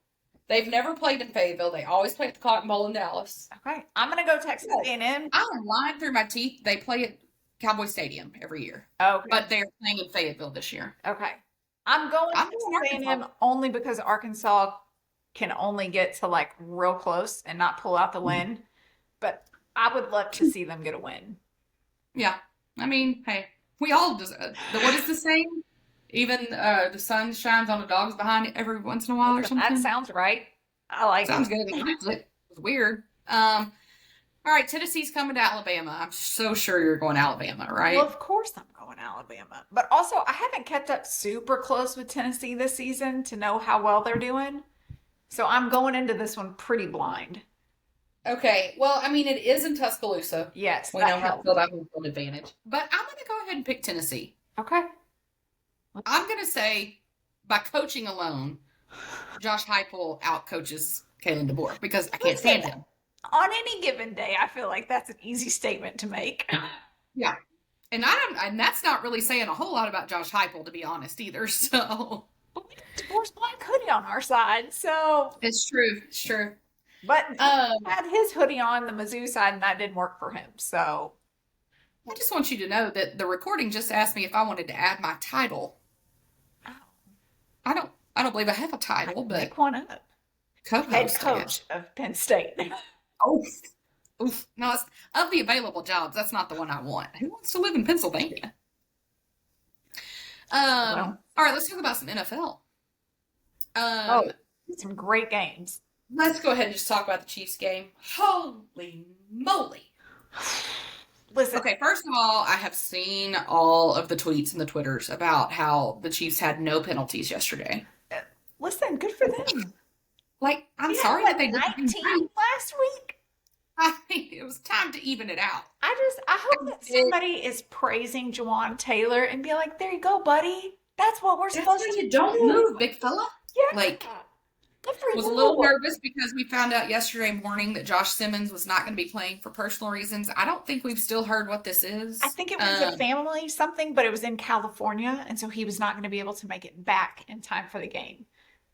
They've never played in Fayetteville. They always play at the Cotton Bowl in Dallas. Okay. I'm going to go Texas A&M. I'm lying through my teeth. They play at Cowboy Stadium every year. Okay. But they're playing in Fayetteville this year. Okay. I'm going I'm Texas going A&M Arkansas. only because Arkansas can only get to like real close and not pull out the win. But I would love to see them get a win. Yeah. I mean, hey, we all deserve. What is the saying? Even the sun shines on a dog's behind it every once in a while or something. That sounds right. I like Sounds it. good. It was weird. All right, Tennessee's coming to Alabama. I'm so sure you're going to Alabama, right? Well, of course I'm going to Alabama. But also, I haven't kept up super close with Tennessee this season to know how well they're doing. So I'm going into this one pretty blind. Okay. Well, I mean, it is in Tuscaloosa. Yes, We that know how helps. Philadelphia has an advantage. But I'm going to go ahead and pick Tennessee. Okay. I'm going to say, by coaching alone, Josh Heupel outcoaches Kalen DeBoer because I can't stand him. On any given day, I feel like that's an easy statement to make. Yeah. And and that's not really saying a whole lot about Josh Heupel, to be honest, either. So But we got DeBoer's black hoodie on our side, so. it's true. It's true. But he had his hoodie on the Mizzou side, and that didn't work for him. So I just want you to know that the recording just asked me if I wanted to add my title. I don't believe I have a title, but pick one up. co-host. Head I guess. coach of Penn State. Oof. Oof. No, it's, of the available jobs, that's not the one I want. Who wants to live in Pennsylvania? Well. All right, let's talk about some NFL. Some great games. Let's go ahead and just talk about the Chiefs game. Holy moly. Listen, Okay, first of all, I have seen all of the tweets and the Twitters about how the Chiefs had no penalties yesterday. good for them. Like, I'm We had, sorry what, that they didn't. 19 last week. I mean, it was time to even it out. I hope that somebody is praising Juwan Taylor and be like, there you go, buddy. That's what we're That's supposed why to you don't do. move, big fella. Yeah. Like, Good for was a you. little nervous because we found out yesterday morning that Josh Simmons was not going to be playing for personal reasons. I don't think we've still heard what this is. I think it was a family something, but it was in California, and so he was not going to be able to make it back in time for the game,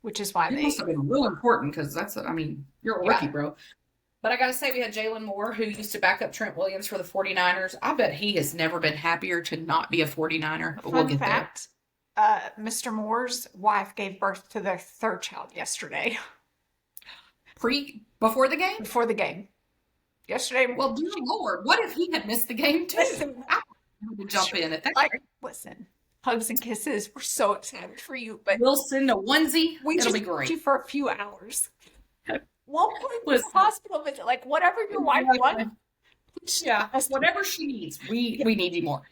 which is why It they. must have been real important because you're a Yeah. rookie, bro. But I got to say, we had Jalen Moore, who used to back up Trent Williams for the 49ers. I bet he has never been happier to not be a 49er. But we'll Fun get fact, Mr. Moore's wife gave birth to their third child yesterday there. Before the game? before the game. Yesterday, Well, dear Lord, what if he had missed the game too? Listen, I would jump in at that. like, listen, hugs and kisses. We're so excited for you, but We'll send a onesie. we It'll just be need great. you for a few hours. Won't put you in Listen. the hospital visit, like whatever your wife wants. Yeah, whatever she needs, we need you more.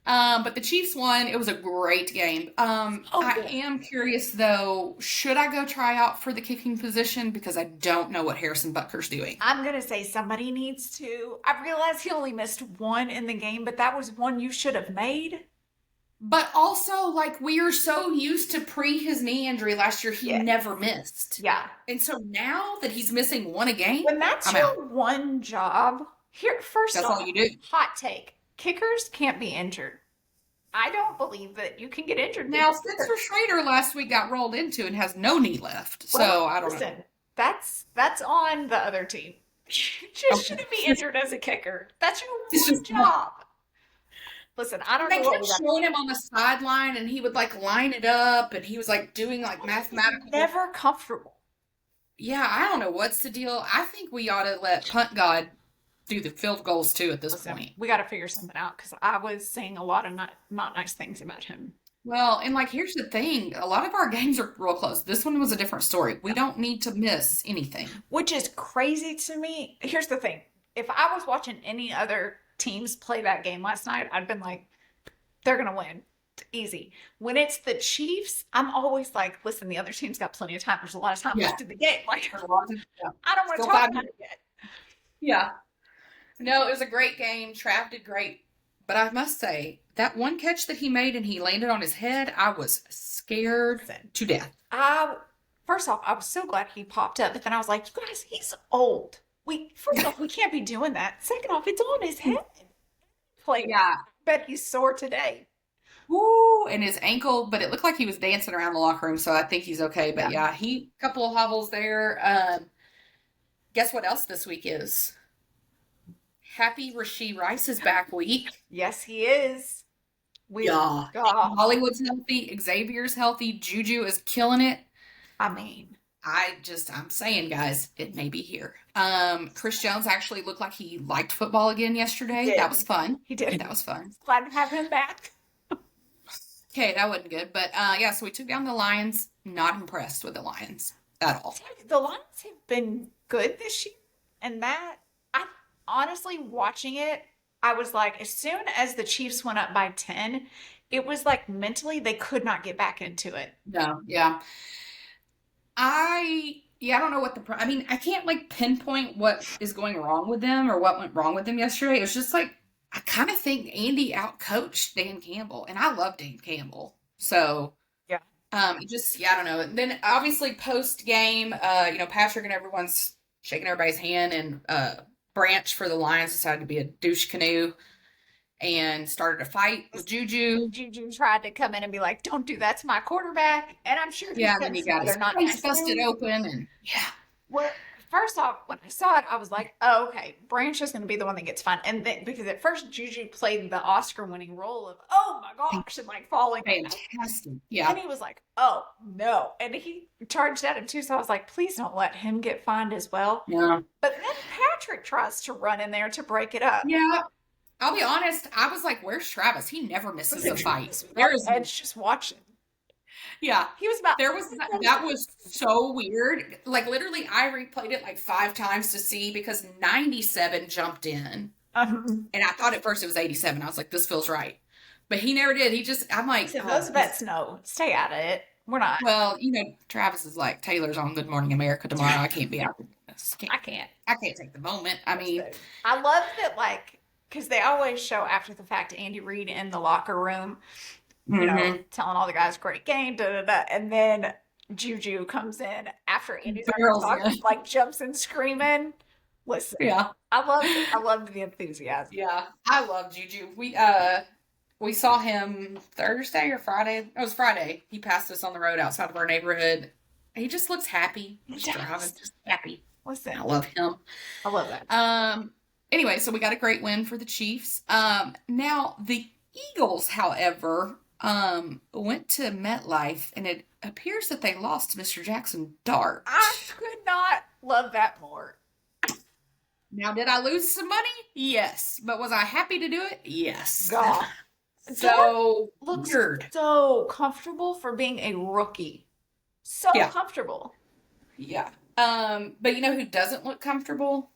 But the Chiefs won. It was a great game. I am curious though. Should I go try out for the kicking position because I don't know what Harrison Butker's doing? I'm gonna say somebody needs to. I realize he only missed one in the game, but that was one you should have made. But also, like, we are so used to his knee injury last year, he Yes. never missed. Yeah. And so now that he's missing one a game, When that's I'm your out. one job, here first That's off, all you do. hot take: kickers can't be injured. I don't believe that you can get injured. Now, being a kicker. Spencer Schrader last week got rolled into and has no knee left. Well, So I don't know. listen, that's on the other team. You just shouldn't be injured as a kicker. That's your It's one just- job. Listen, I don't They know what kept we got. showing him on the sideline, and he would like line it up, and he was like doing like mathematical. Never comfortable. Yeah, I don't know what's the deal. I think we ought to let Punt God do the field goals too at this Listen, point. we got to figure something out because I was saying a lot of not nice things about him. Well, and like here's the thing: a lot of our games are real close. This one was a different story. We don't need to miss anything. Which is crazy to me. Here's the thing. If I was watching any other teams play that game last night, I'd been like, they're going to win. Easy. When it's the Chiefs, I'm always like, listen, the other team's got plenty of time. There's a lot of time left in the game. Like, I don't want to Still talk 5 about it yet. Yeah. No, it was a great game. Trav did great. But I must say, that one catch that he made and he landed on his head, I was scared to death. First off, I was so glad he popped up, but then I was like, you guys, he's old. First off, we can't be doing that. Second off, it's on his head. Yeah. Bet he's sore today. Woo! And his ankle, but it looked like he was dancing around the locker room, so I think he's okay. But yeah, couple of hobbles there. Guess what else this week is? Happy Rashee Rice's back week. Yes, he is. Hollywood's healthy. Xavier's healthy. Juju is killing it. I mean, I'm saying, guys, it may be here. Chris Jones actually looked like he liked football again yesterday. did. That was fun. He did. That was fun. Glad to have him back. Okay, that wasn't good. But yeah, so we took down the Lions. Not impressed with the Lions at all. The Lions have been good this year, and that I honestly watching it, I was like, as soon as the Chiefs went up by 10, it was like mentally they could not get back into it. No, yeah. I don't know what I mean, I can't like pinpoint what is going wrong with them or what went wrong with them yesterday. It was just like I kind of think Andy outcoached Dan Campbell, and I love Dan Campbell. So Yeah. I don't know. And then obviously post game, Patrick and everyone's shaking everybody's hand, and Branch for the Lions decided to be a douche canoe and started a fight with Juju. Juju tried to come in and be like, "Don't do that to my quarterback," and I'm sure Yeah, and then he got his they're not face busted open, and yeah. Well, first off, when I saw it, I was like, "Oh, okay, Branch is going to be the one that gets fined." And then because at first Juju played the Oscar-winning role of "Oh my gosh" and like falling, Fantastic. Yeah. and he was like, "Oh no," and he charged at him too. So I was like, "Please don't let him get fined as well." Yeah. But then Patrick tries to run in there to break it up. Yeah. I'll be honest, I was like, where's Travis? He never misses a fight. There is Ed's just watching. Yeah. He was about That was so weird. Like literally I replayed it like 5 times to see because 97 jumped in. And I thought at first it was 87. I was like, this feels right. But he never did. I'm like, so those vets know. Stay out of it. We're not. Well, Travis is like, Taylor's on Good Morning America tomorrow. I can't be out there. I can't. I can't take the moment. I mean, I love that, like, because they always show after the fact Andy Reid in the locker room, telling all the guys, great game, da da da. And then Juju comes in after Andy's talking, like jumps in screaming. Listen, yeah, I loved the enthusiasm. Yeah, I love Juju. We saw him Thursday or Friday. It was Friday. He passed us on the road outside of our neighborhood. He just looks happy. He's driving, just happy. Listen, I love him. I love that. Anyway, so we got a great win for the Chiefs. Now the Eagles, however, went to MetLife, and it appears that they lost to Mr. Jackson Dart. I could not love that more. Now, did I lose some money? Yes. But was I happy to do it? Yes. God. So looks weird. So comfortable for being a rookie. So comfortable. Yeah. But you know who doesn't look comfortable?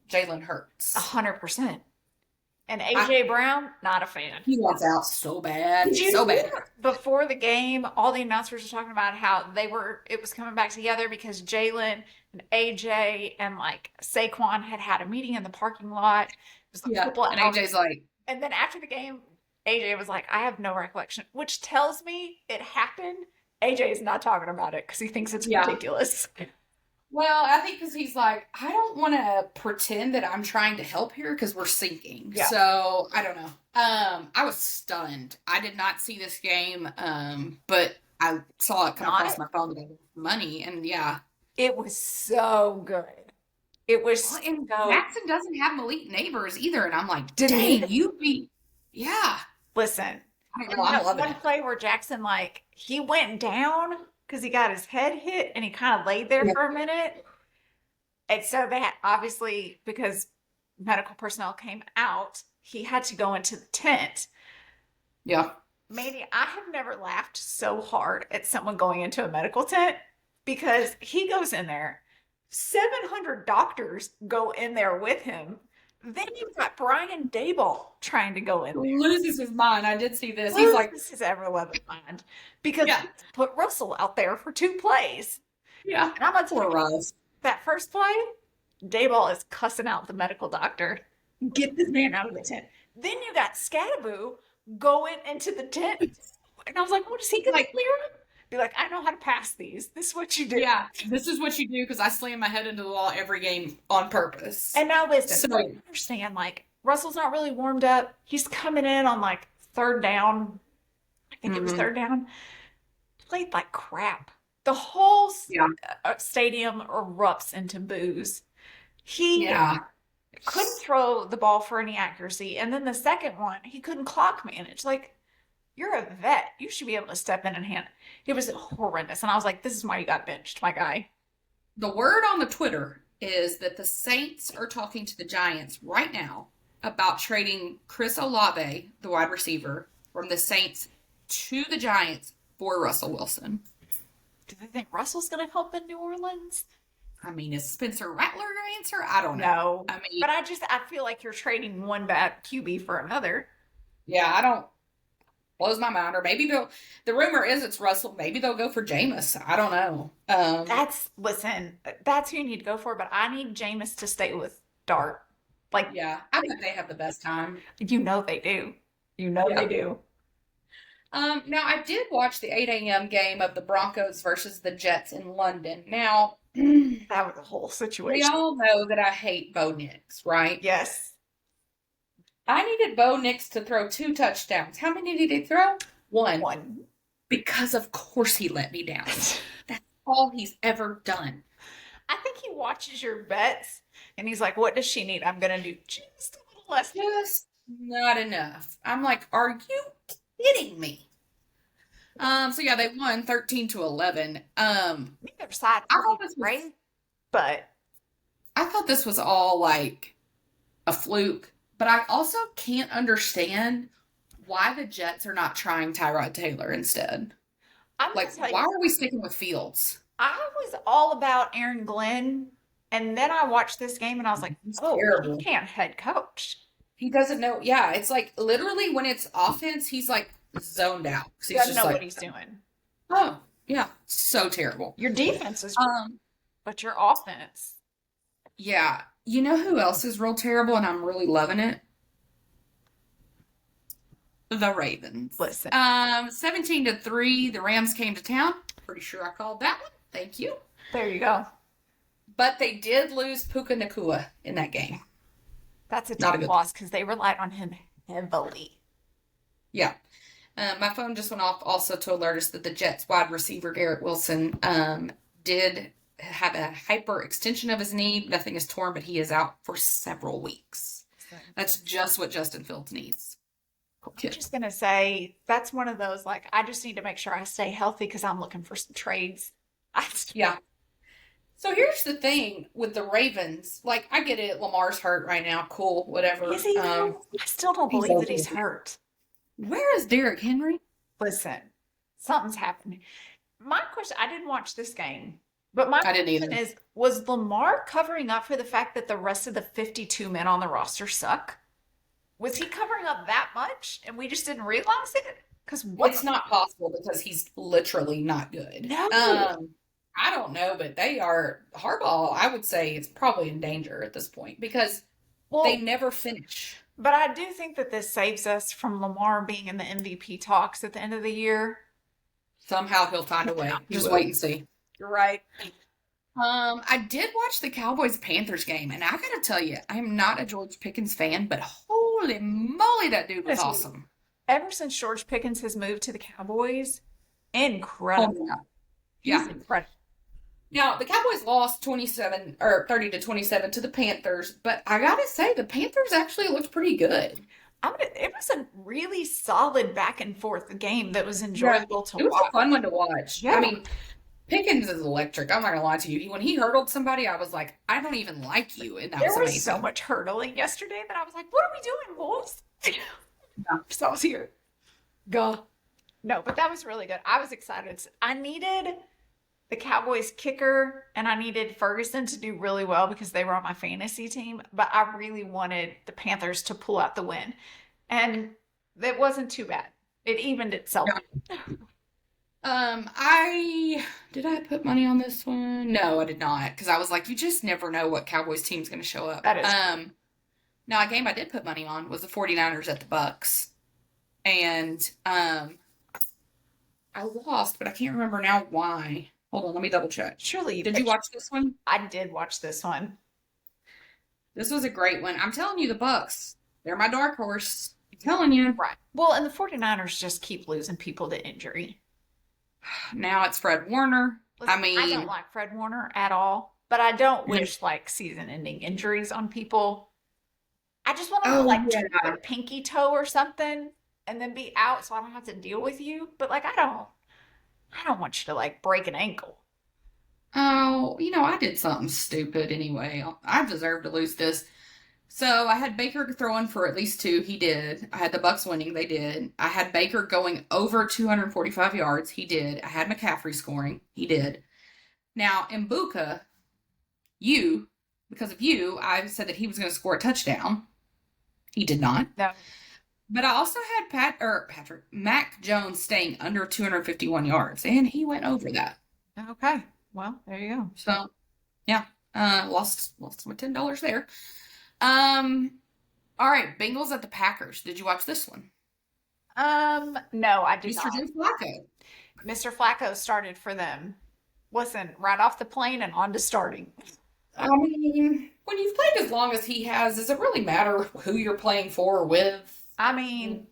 Jalen Hurts. 100%. And AJ Brown, not a fan. He wants out so bad. So bad. Before the game, all the announcers were talking about how it was coming back together because Jalen and AJ and like Saquon had a meeting in the parking lot. It was like and AJ's like. And then after the game, AJ was like, I have no recollection, which tells me it happened. AJ is not talking about it because he thinks it's ridiculous. Well, I think because he's like, I don't want to pretend that I'm trying to help here because we're sinking. Yeah. So, I don't know. I was stunned. I did not see this game, but I saw it come across my phone today. Money, and it was so good. It was and Jackson doesn't have elite neighbors either, and I'm like, dang, Listen, I love one play where Jackson, like, he went down because he got his head hit and he kind of laid there for a minute. And so they had, obviously, because medical personnel came out, he had to go into the tent. Yeah. Manny, I have never laughed so hard at someone going into a medical tent because he goes in there. 700 doctors go in there with him. Then you've got Brian Daboll trying to go in there. He loses his mind. I did see this. He's like, this is ever-loving mind. Because he put Russell out there for 2 plays. Yeah. And I'm going to tell you, that first play, Daboll is cussing out the medical doctor. Get this man out of the tent. Then you got Scattaboo going into the tent. And I was like, what is he going to clear him? Be like, I know how to pass these. This is what you do. Yeah, this is what you do because I slam my head into the wall every game on purpose. And now listen, so, I understand, like, Russell's not really warmed up. He's coming in on, like, 3rd down. I think it was 3rd down. Played like crap. The whole stadium erupts into boos. He couldn't throw the ball for any accuracy. And then the second one, he couldn't clock manage. Like, You're a vet. You should be able to step in and hand. It was horrendous. And I was like, this is why you got benched, my guy. The word on the Twitter is that the Saints are talking to the Giants right now about trading Chris Olave, the wide receiver, from the Saints to the Giants for Russell Wilson. Do they think Russell's going to help in New Orleans? I mean, is Spencer Rattler your answer? I don't know. No. I mean, but I feel like you're trading one bad QB for another. Yeah, I don't. Blows my mind. Or maybe the rumor is it's Russell. Maybe they'll go for Jameis. I don't know. Listen, that's who you need to go for, but I need Jameis to stay with Dart. Like, yeah, I bet they have the best time. You know they do. You know they do. Now I did watch the 8 a.m. game of the Broncos versus the Jets in London. Now, that was a whole situation. We all know that I hate Bo Nix, right? Yes. I needed Bo Nix to throw 2 touchdowns. How many did he throw? One. Because of course he let me down. That's all he's ever done. I think he watches your bets and he's like, what does she need? I'm going to do just a little less. Just not enough. I'm like, are you kidding me? So yeah, they won 13-11. Neither side was great, but I thought this was all like a fluke. But I also can't understand why the Jets are not trying Tyrod Taylor instead. Why are we sticking with Fields? I was all about Aaron Glenn, and then I watched this game and I was like, terrible. He can't head coach. He doesn't know. Yeah, it's like literally when it's offense, he's like zoned out. He doesn't know what he's doing. Oh, yeah. So terrible. Your defense is but your offense. Yeah. You know who else is real terrible and I'm really loving it? The Ravens. Listen. 17-3, the Rams came to town. Pretty sure I called that one. Thank you. There you go. But they did lose Puka Nacua in that game. That's a tough loss because they relied on him heavily. Yeah. My phone just went off also to alert us that the Jets wide receiver Garrett Wilson did have a hyperextension of his knee. Nothing is torn, but he is out for several weeks. That's just what Justin Fields needs. I'm just going to say that's one of those, like, I just need to make sure I stay healthy because I'm looking for some trades. Yeah. So here's the thing with the Ravens. Like, I get it. Lamar's hurt right now. Cool. Whatever. Is he? I still don't believe that he's hurt. Where is Derrick Henry? Listen, something's happening. My question, I didn't watch this game. But my question is, was Lamar covering up for the fact that the rest of the 52 men on the roster suck? Was he covering up that much and we just didn't realize it? Because it's not possible because he's literally not good. No. I don't know, but they are Harbaugh. I would say it's probably in danger at this point because they never finish. But I do think that this saves us from Lamar being in the MVP talks at the end of the year. Somehow he'll find a way. Just wait and see. You're right. I did watch the Cowboys-Panthers game, and I gotta tell you, I'm not a George Pickens fan, but holy moly, that dude was awesome. Ever since George Pickens has moved to the Cowboys, incredible. Yeah. He's incredible. Now, the Cowboys lost 30-27 to the Panthers, but I gotta say, the Panthers actually looked pretty good. It was a really solid back and forth game that was enjoyable to watch. It was a fun one to watch. Yeah. I mean, Pickens is electric. I'm not gonna lie to you. When he hurdled somebody, I was like, I don't even like you, and that was amazing. There was so much hurdling yesterday that I was like, what are we doing, boys? So I was here. Go. No, but that was really good. I was excited. I needed the Cowboys kicker and I needed Ferguson to do really well because they were on my fantasy team, but I really wanted the Panthers to pull out the win. And it wasn't too bad. It evened itself. Did I put money on this one? No, I did not. Because I was like, you just never know what Cowboys team's going to show up. That is now a game I did put money on was the 49ers at the Bucks. And I lost, but I can't remember now why. Hold on, let me double check. Surely did you watch this one? I did watch this one. This was a great one. I'm telling you, the Bucks, they're my dark horse. I'm telling you. Right. Well, and the 49ers just keep losing people to injury. Now it's Fred Warner. Listen, I don't like Fred Warner at all, but I don't wish like season-ending injuries on people. I just want to turn a pinky toe or something. and then be out so I don't have to deal with you. But like I don't want you to like break an ankle. Oh, I did something stupid anyway. I deserve to lose this. So I had Baker throwing for at least two. He did. I had the Bucks winning. They did. I had Baker going over 245 yards. He did. I had McCaffrey scoring. He did. Now, in Buka, because of you, I said that he was going to score a touchdown. He did not. No. But I also had Mac Jones staying under 251 yards, and he went over that. Okay. Well, there you go. So, yeah, lost my $10 there. All right, Bengals at the Packers. Did you watch this one? No, I did Mr. not. Joe Flacco. Mr. Flacco started for them. Listen, right off the plane and on to starting. I mean, when you've played as long as he has, does it really matter who you're playing for or with? I mean,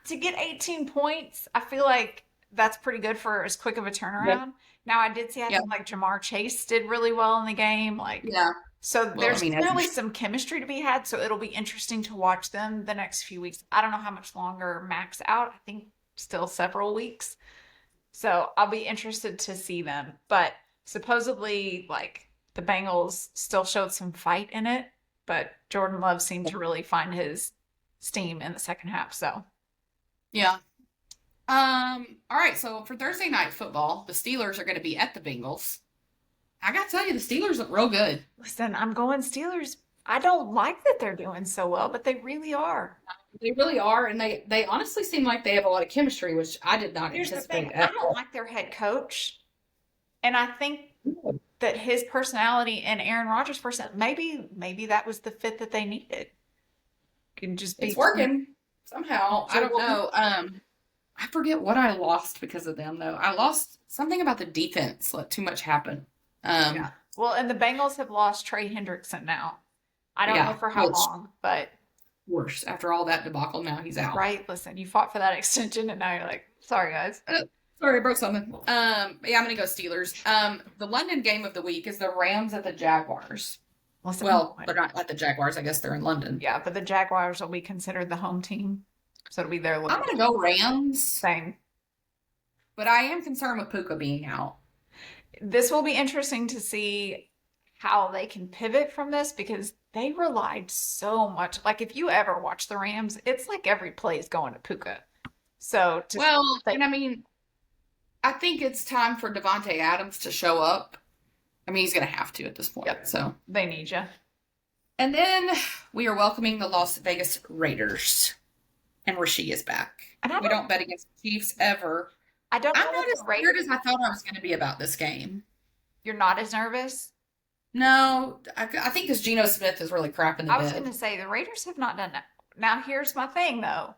to get 18 points, I feel like that's pretty good for as quick of a turnaround. Yeah. Now, I did see, I think, like, Jamar Chase did really well in the game. Like, Yeah. so there's I mean, clearly some chemistry to be had, so it'll be interesting to watch them the next few weeks. I don't know how much longer Mac's out. I think still several weeks. So I'll be interested to see them. But supposedly, like, the Bengals still showed some fight in it, but Jordan Love seemed to really find his steam in the second half. So, Yeah. All right, so for Thursday night football, the Steelers are going to be at the Bengals. I got to tell you, the Steelers look real good. listen, I'm going Steelers. I don't like that they're doing so well, but they really are. They really are, and they honestly seem like they have a lot of chemistry, which I did not Here's the anticipate thing, I at don't all. like their head coach, and I think that his personality and Aaron Rodgers' personality, maybe that was the fit that they needed. Can just be It's working somehow. I don't know. I forget what I lost because of them, though. I lost something about the defense. Let too much happen. Yeah. Well, and the Bengals have lost Trey Hendrickson now. I don't Yeah, know for how which- long, but Worse after all that debacle. Now he's out. right. Listen, you fought for that extension, and now you're like, sorry, guys. Sorry, I broke something. Yeah, I'm gonna go Steelers. The London game of the week is the Rams at the Jaguars. Listen, Well, they're not at the Jaguars. I guess they're in London. yeah, but the Jaguars will be considered the home team, so it'll be their I'm little gonna go Rams, same. but I am concerned with Puka being out. This will be interesting to see how they can pivot from this because they relied so much. Like if you ever watch the Rams, it's like every play is going to Puka. So Well, and I mean, I think it's time for Devontae Adams to show up. I mean, he's gonna have to at this point. Yep. So, they need you. and then we are welcoming the Las Vegas Raiders, and Rasheed is back. And I We don't bet against the Chiefs ever. I don't know I'm what not as the scared Raiders. as I thought I was going to be about this game. You're not as nervous. No, I think because Geno Smith is really crapping the I was bed. going to say the Raiders have not done that. Now here's my thing though.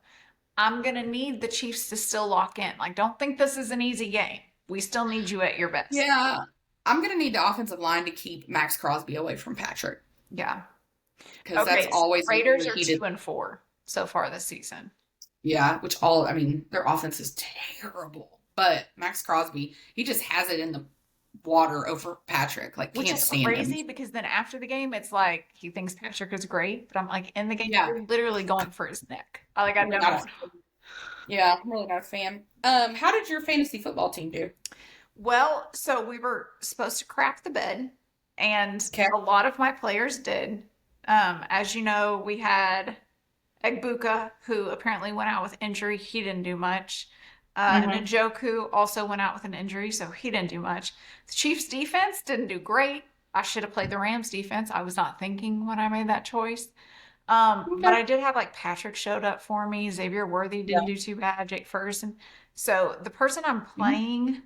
I'm going to need the Chiefs to still lock in. Like, don't think this is an easy game. We still need you at your best. Yeah, I'm going to need the offensive line to keep Max Crosby away from Patrick Yeah. because Okay. that's always Raiders are heated. 2-4 so far this season. Yeah, I mean, their offense is terrible. But Max Crosby, he just has it in the water over Patrick. Like, Which can't is stand crazy him. because then after the game, it's like he thinks Patrick is great, but I'm like, in the game, Yeah. you're literally going for his neck. I I'm don't not know. Yeah, I'm really not a fan. How did your fantasy football team do? Well, so we were supposed to craft the bed, and Okay. a lot of my players did. As you know, we had Egbuka, who apparently went out with injury. He didn't do much. Njoku also went out with an injury, so he didn't do much. The Chiefs defense didn't do great. I should have played the Rams defense. I was not thinking when I made that choice. But I did have like Patrick showed up for me. Xavier Worthy didn't do too bad. Jake Ferguson. So the person I'm playing,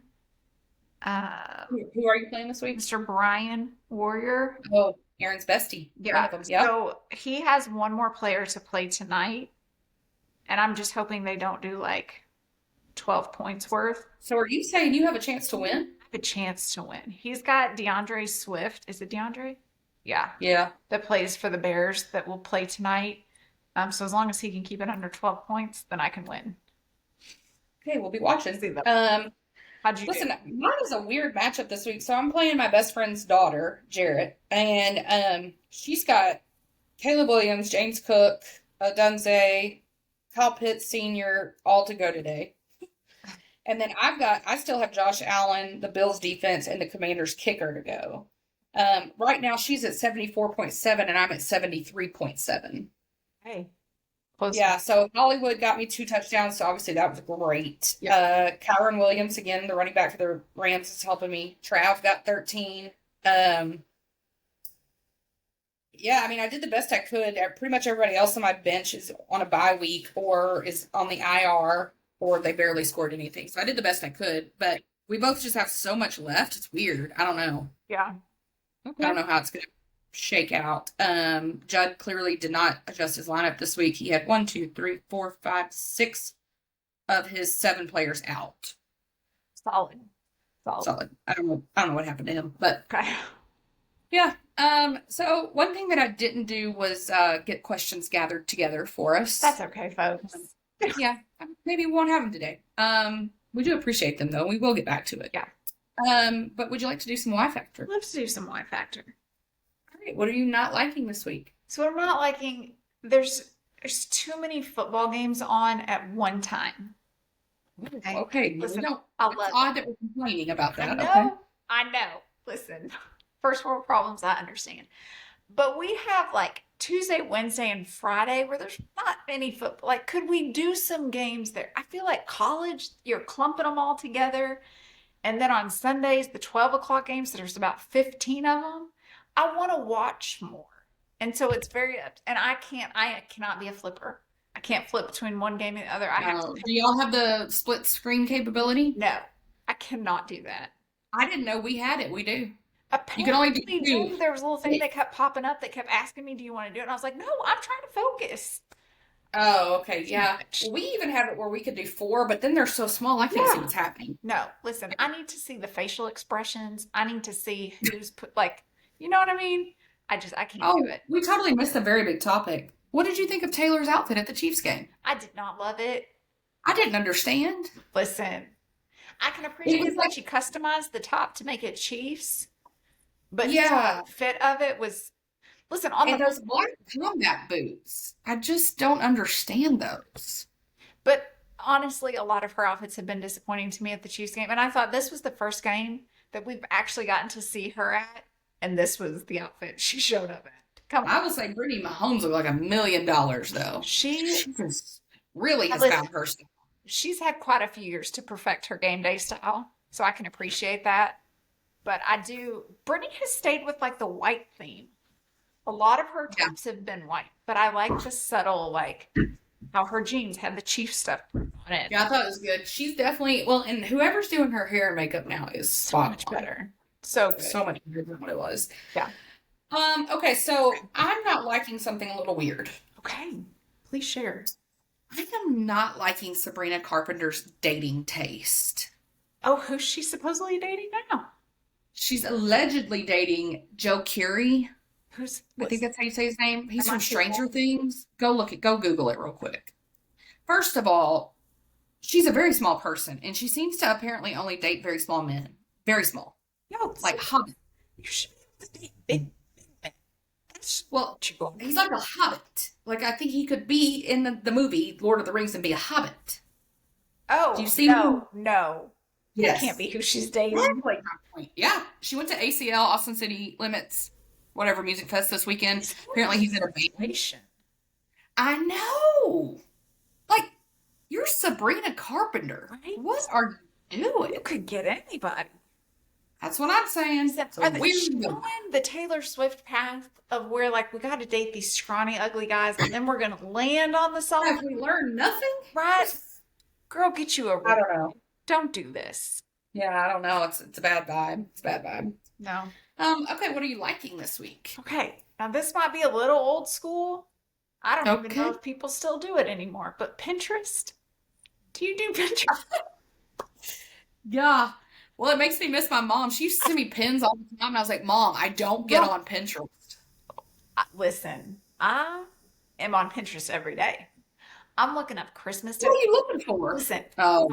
Who are you playing this week? Mr. Brian Warrior. Oh, Aaron's bestie. One of them. Yeah. So he has one more player to play tonight, and I'm just hoping they don't do like 12 points worth. So are you saying you have a chance to win? I have a chance to win. He's got DeAndre Swift. Is it DeAndre? Yeah. Yeah. That plays for the Bears that will play tonight. So as long as he can keep it under 12 points, then I can win. Okay, we'll be watching. See that. How'd you Listen, do? mine is a weird matchup this week. So I'm playing my best friend's daughter, Jarrett, and she's got Caleb Williams, James Cook, Dunze, Kyle Pitts Sr. all to go today. And then I still have Josh Allen, the Bills defense, and the Commanders kicker to go. Right now she's at 74.7 and I'm at 73.7. Hey. Close. Yeah, so Hollywood got me 2 touchdowns, so obviously that was great. Yep. Kyron Williams, again, the running back for the Rams, is helping me. Trav got 13. Yeah, I mean, I did the best I could. Pretty much everybody else on my bench is on a bye week or is on the IR or they barely scored anything. So I did the best I could, but we both just have so much left. It's weird. I don't know. Yeah. Okay. I don't know how it's going to shake out. Judd clearly did not adjust his lineup this week. He had 1, 2, 3, 4, 5, 6 of his 7 players out. Solid. I don't know what happened to him, but okay. Yeah. So one thing that I didn't do was get questions gathered together for us. That's okay, folks. Yeah. Maybe we won't have them today. We do appreciate them though. We will get back to it. Yeah. But would you like to do some Y Factor? Let's do some Y Factor. All right. What are you not liking this week? So I'm not liking, there's too many football games on at one time. Okay. Listen, It's love odd that we're complaining about that. I know. Listen, first world problems, I understand. But we have like Tuesday, Wednesday, and Friday where there's not any football. Like, could we do some games there? I feel like college, you're clumping them all together. And then on Sundays, the 12 o'clock games, there's about 15 of them. I want to watch more. And so it's and I cannot be a flipper. I can't flip between one game and the other. Do y'all have the split screen capability? No, I cannot do that. I didn't know we had it. We do. Apparently, you can only do 2. There was a little thing that kept popping up that kept asking me, do you want to do it? And I was like, no, I'm trying to focus. Oh, okay. Yeah. We even have it where we could do 4, but then they're so small, I can't see what's happening. No, listen, I need to see the facial expressions. I need to see who's put, like, you know what I mean? I can't do it. We totally missed a very big topic. What did you think of Taylor's outfit at the Chiefs game? I did not love it. I didn't understand. Listen, I can appreciate that she customized the top to make it Chiefs, but the fit of it was, listen, on those black combat boots. I just don't understand those. But honestly, a lot of her outfits have been disappointing to me at the Chiefs game, and I thought this was the first game that we've actually gotten to see her at, and this was the outfit she showed up at. Come on. I will say Brittany Mahomes looked like $1 million though. She really has found her style. She's had quite a few years to perfect her game day style, so I can appreciate that. But Brittany has stayed with like the white theme. A lot of her tops have been white, but I like the subtle, like how her jeans had the Chief stuff on it. Yeah, I thought it was good. She's definitely, and whoever's doing her hair and makeup now is so much better. So much better than what it was. Yeah. Okay, so I'm not liking something a little weird. Okay, please share. I am not liking Sabrina Carpenter's dating taste. Oh, who's she supposedly dating now? She's allegedly dating Joe Keery. I think that's how you say his name. He's from Stranger Things. Go Google it real quick. First of all, she's a very small person, and she seems to apparently only date very small men. Very small. No, like hobbit. You should date big. Well, he's like a hobbit. Like, I think he could be in the movie Lord of the Rings and be a hobbit. Oh, do you see him? No. Yes. That can't be who she's dating. Exactly. Yeah. She went to ACL, Austin City Limits, whatever music fest this weekend. Apparently he's in a band. I know. Like, you're Sabrina Carpenter. Right? What are you doing? You could get anybody. That's what I'm saying. Are they showing the Taylor Swift path of where, like, we got to date these scrawny, ugly guys, and then we're going to land on the solid? Have we learned nothing? Right? Girl, get you a I don't know. Don't do this. Yeah, I don't know. It's a bad vibe. It's a bad vibe. No. Okay, what are you liking this week? Okay. Now, this might be a little old school. I don't even know if people still do it anymore, but Pinterest? Do you do Pinterest? Yeah. Well, it makes me miss my mom. She used to send me pins all the time, and I was like, Mom, I don't get on Pinterest. Listen, I am on Pinterest every day. I'm looking up Christmas. What are you looking for? Listen,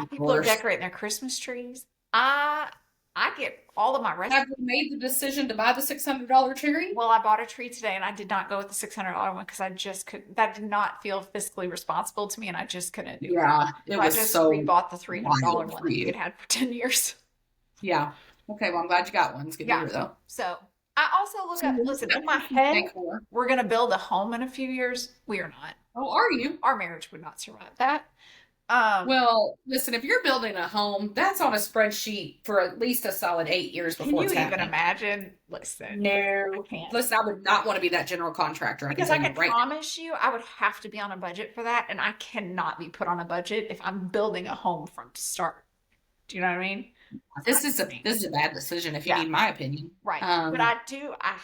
people are decorating their Christmas trees. I I get all of my Have recipes. you made the decision to buy the $600 cherry? Well, I bought a tree today and I did not go with the $600 one because I just couldn't, that did not feel fiscally responsible to me and I just couldn't do it. Yeah, it So I was just so rebought the $300 wild one for that we you. had had for 10 years. Yeah. Okay, well, I'm glad you got one. It's good to Yeah. hear, though. So I also look So at, what listen, is in my that head, thank for? we're going to build a home in a few years. We are not. Oh, are you? Our marriage would not survive that. Well, listen, if you're building a home, that's on a spreadsheet for at least a solid 8 years Can before you it's even happening. imagine? Listen, No. I can't. Listen, I would not want to be that general contractor. I can Because I tell you can right now. promise you, I would have to be on a budget for that, and I cannot be put on a budget if I'm building a home from the start. Do you know what I mean? This is a bad decision if you Yeah. need my opinion. Right. But I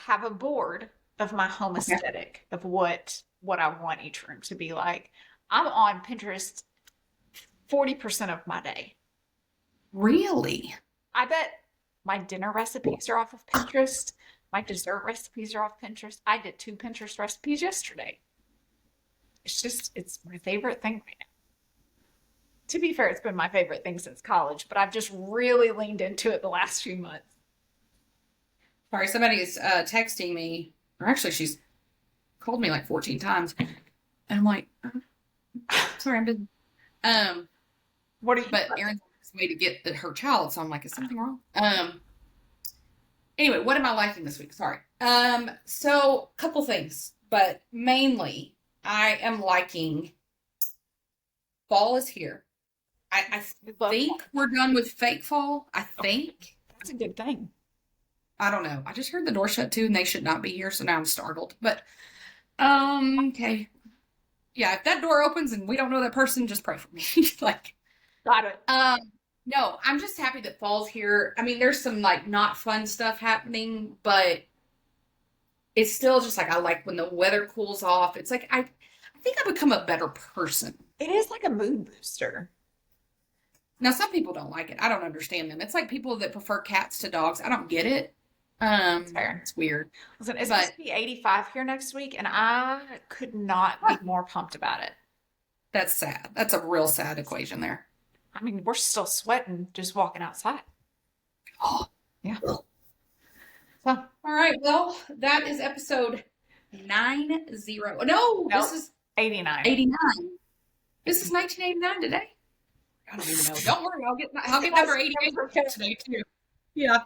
have a board of my home Okay. aesthetic of what I want each room to be like. I'm on Pinterest 40% of my day. Really? I bet my dinner recipes are off of Pinterest. My dessert recipes are off Pinterest. I did 2 Pinterest recipes yesterday. It's my favorite thing right now. To be fair, it's been my favorite thing since college, but I've just really leaned into it the last few months. Sorry, somebody is texting me, or actually, she's called me like 14 times, and I'm like, sorry, I'm busy. What are you? But Erin's on his way to get her child, so I'm like, is something wrong? Anyway, what am I liking this week? Sorry. So couple things, but mainly I am liking fall is here. I think we're done with fake fall. I think. That's a good thing. I don't know. I just heard the door shut too, and they should not be here, so now I'm startled. But okay. Yeah, if that door opens and we don't know that person, just pray for me. Like, Got it. no, I'm just happy that fall's here. I mean, there's some like not fun stuff happening, but it's still just like I like when the weather cools off. It's like I think I become a better person. It is like a mood booster. Now, some people don't like it. I don't understand them. It's like people that prefer cats to dogs. I don't get it. Fair. It's weird. Listen, it's supposed to be 85 here next week, and I could not be more pumped about it. That's sad. That's a real sad equation there. I mean, we're still sweating just walking outside. Oh, Yeah. So, all right. Well, that is episode 90. No, this is 89. 89. This is 1989 today. I don't even know. Don't worry, I'll get number 88 today too. Yeah.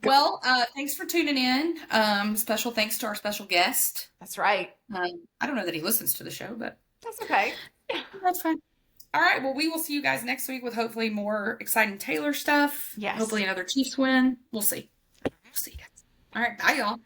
Well, thanks for tuning in. Special thanks to our special guest. That's right. I don't know that he listens to the show, but That's okay. yeah, that's fine. All right. Well, we will see you guys next week with hopefully more exciting Taylor stuff. Yes. Hopefully another Chiefs win. We'll see. We'll see you guys. All right. Bye, y'all.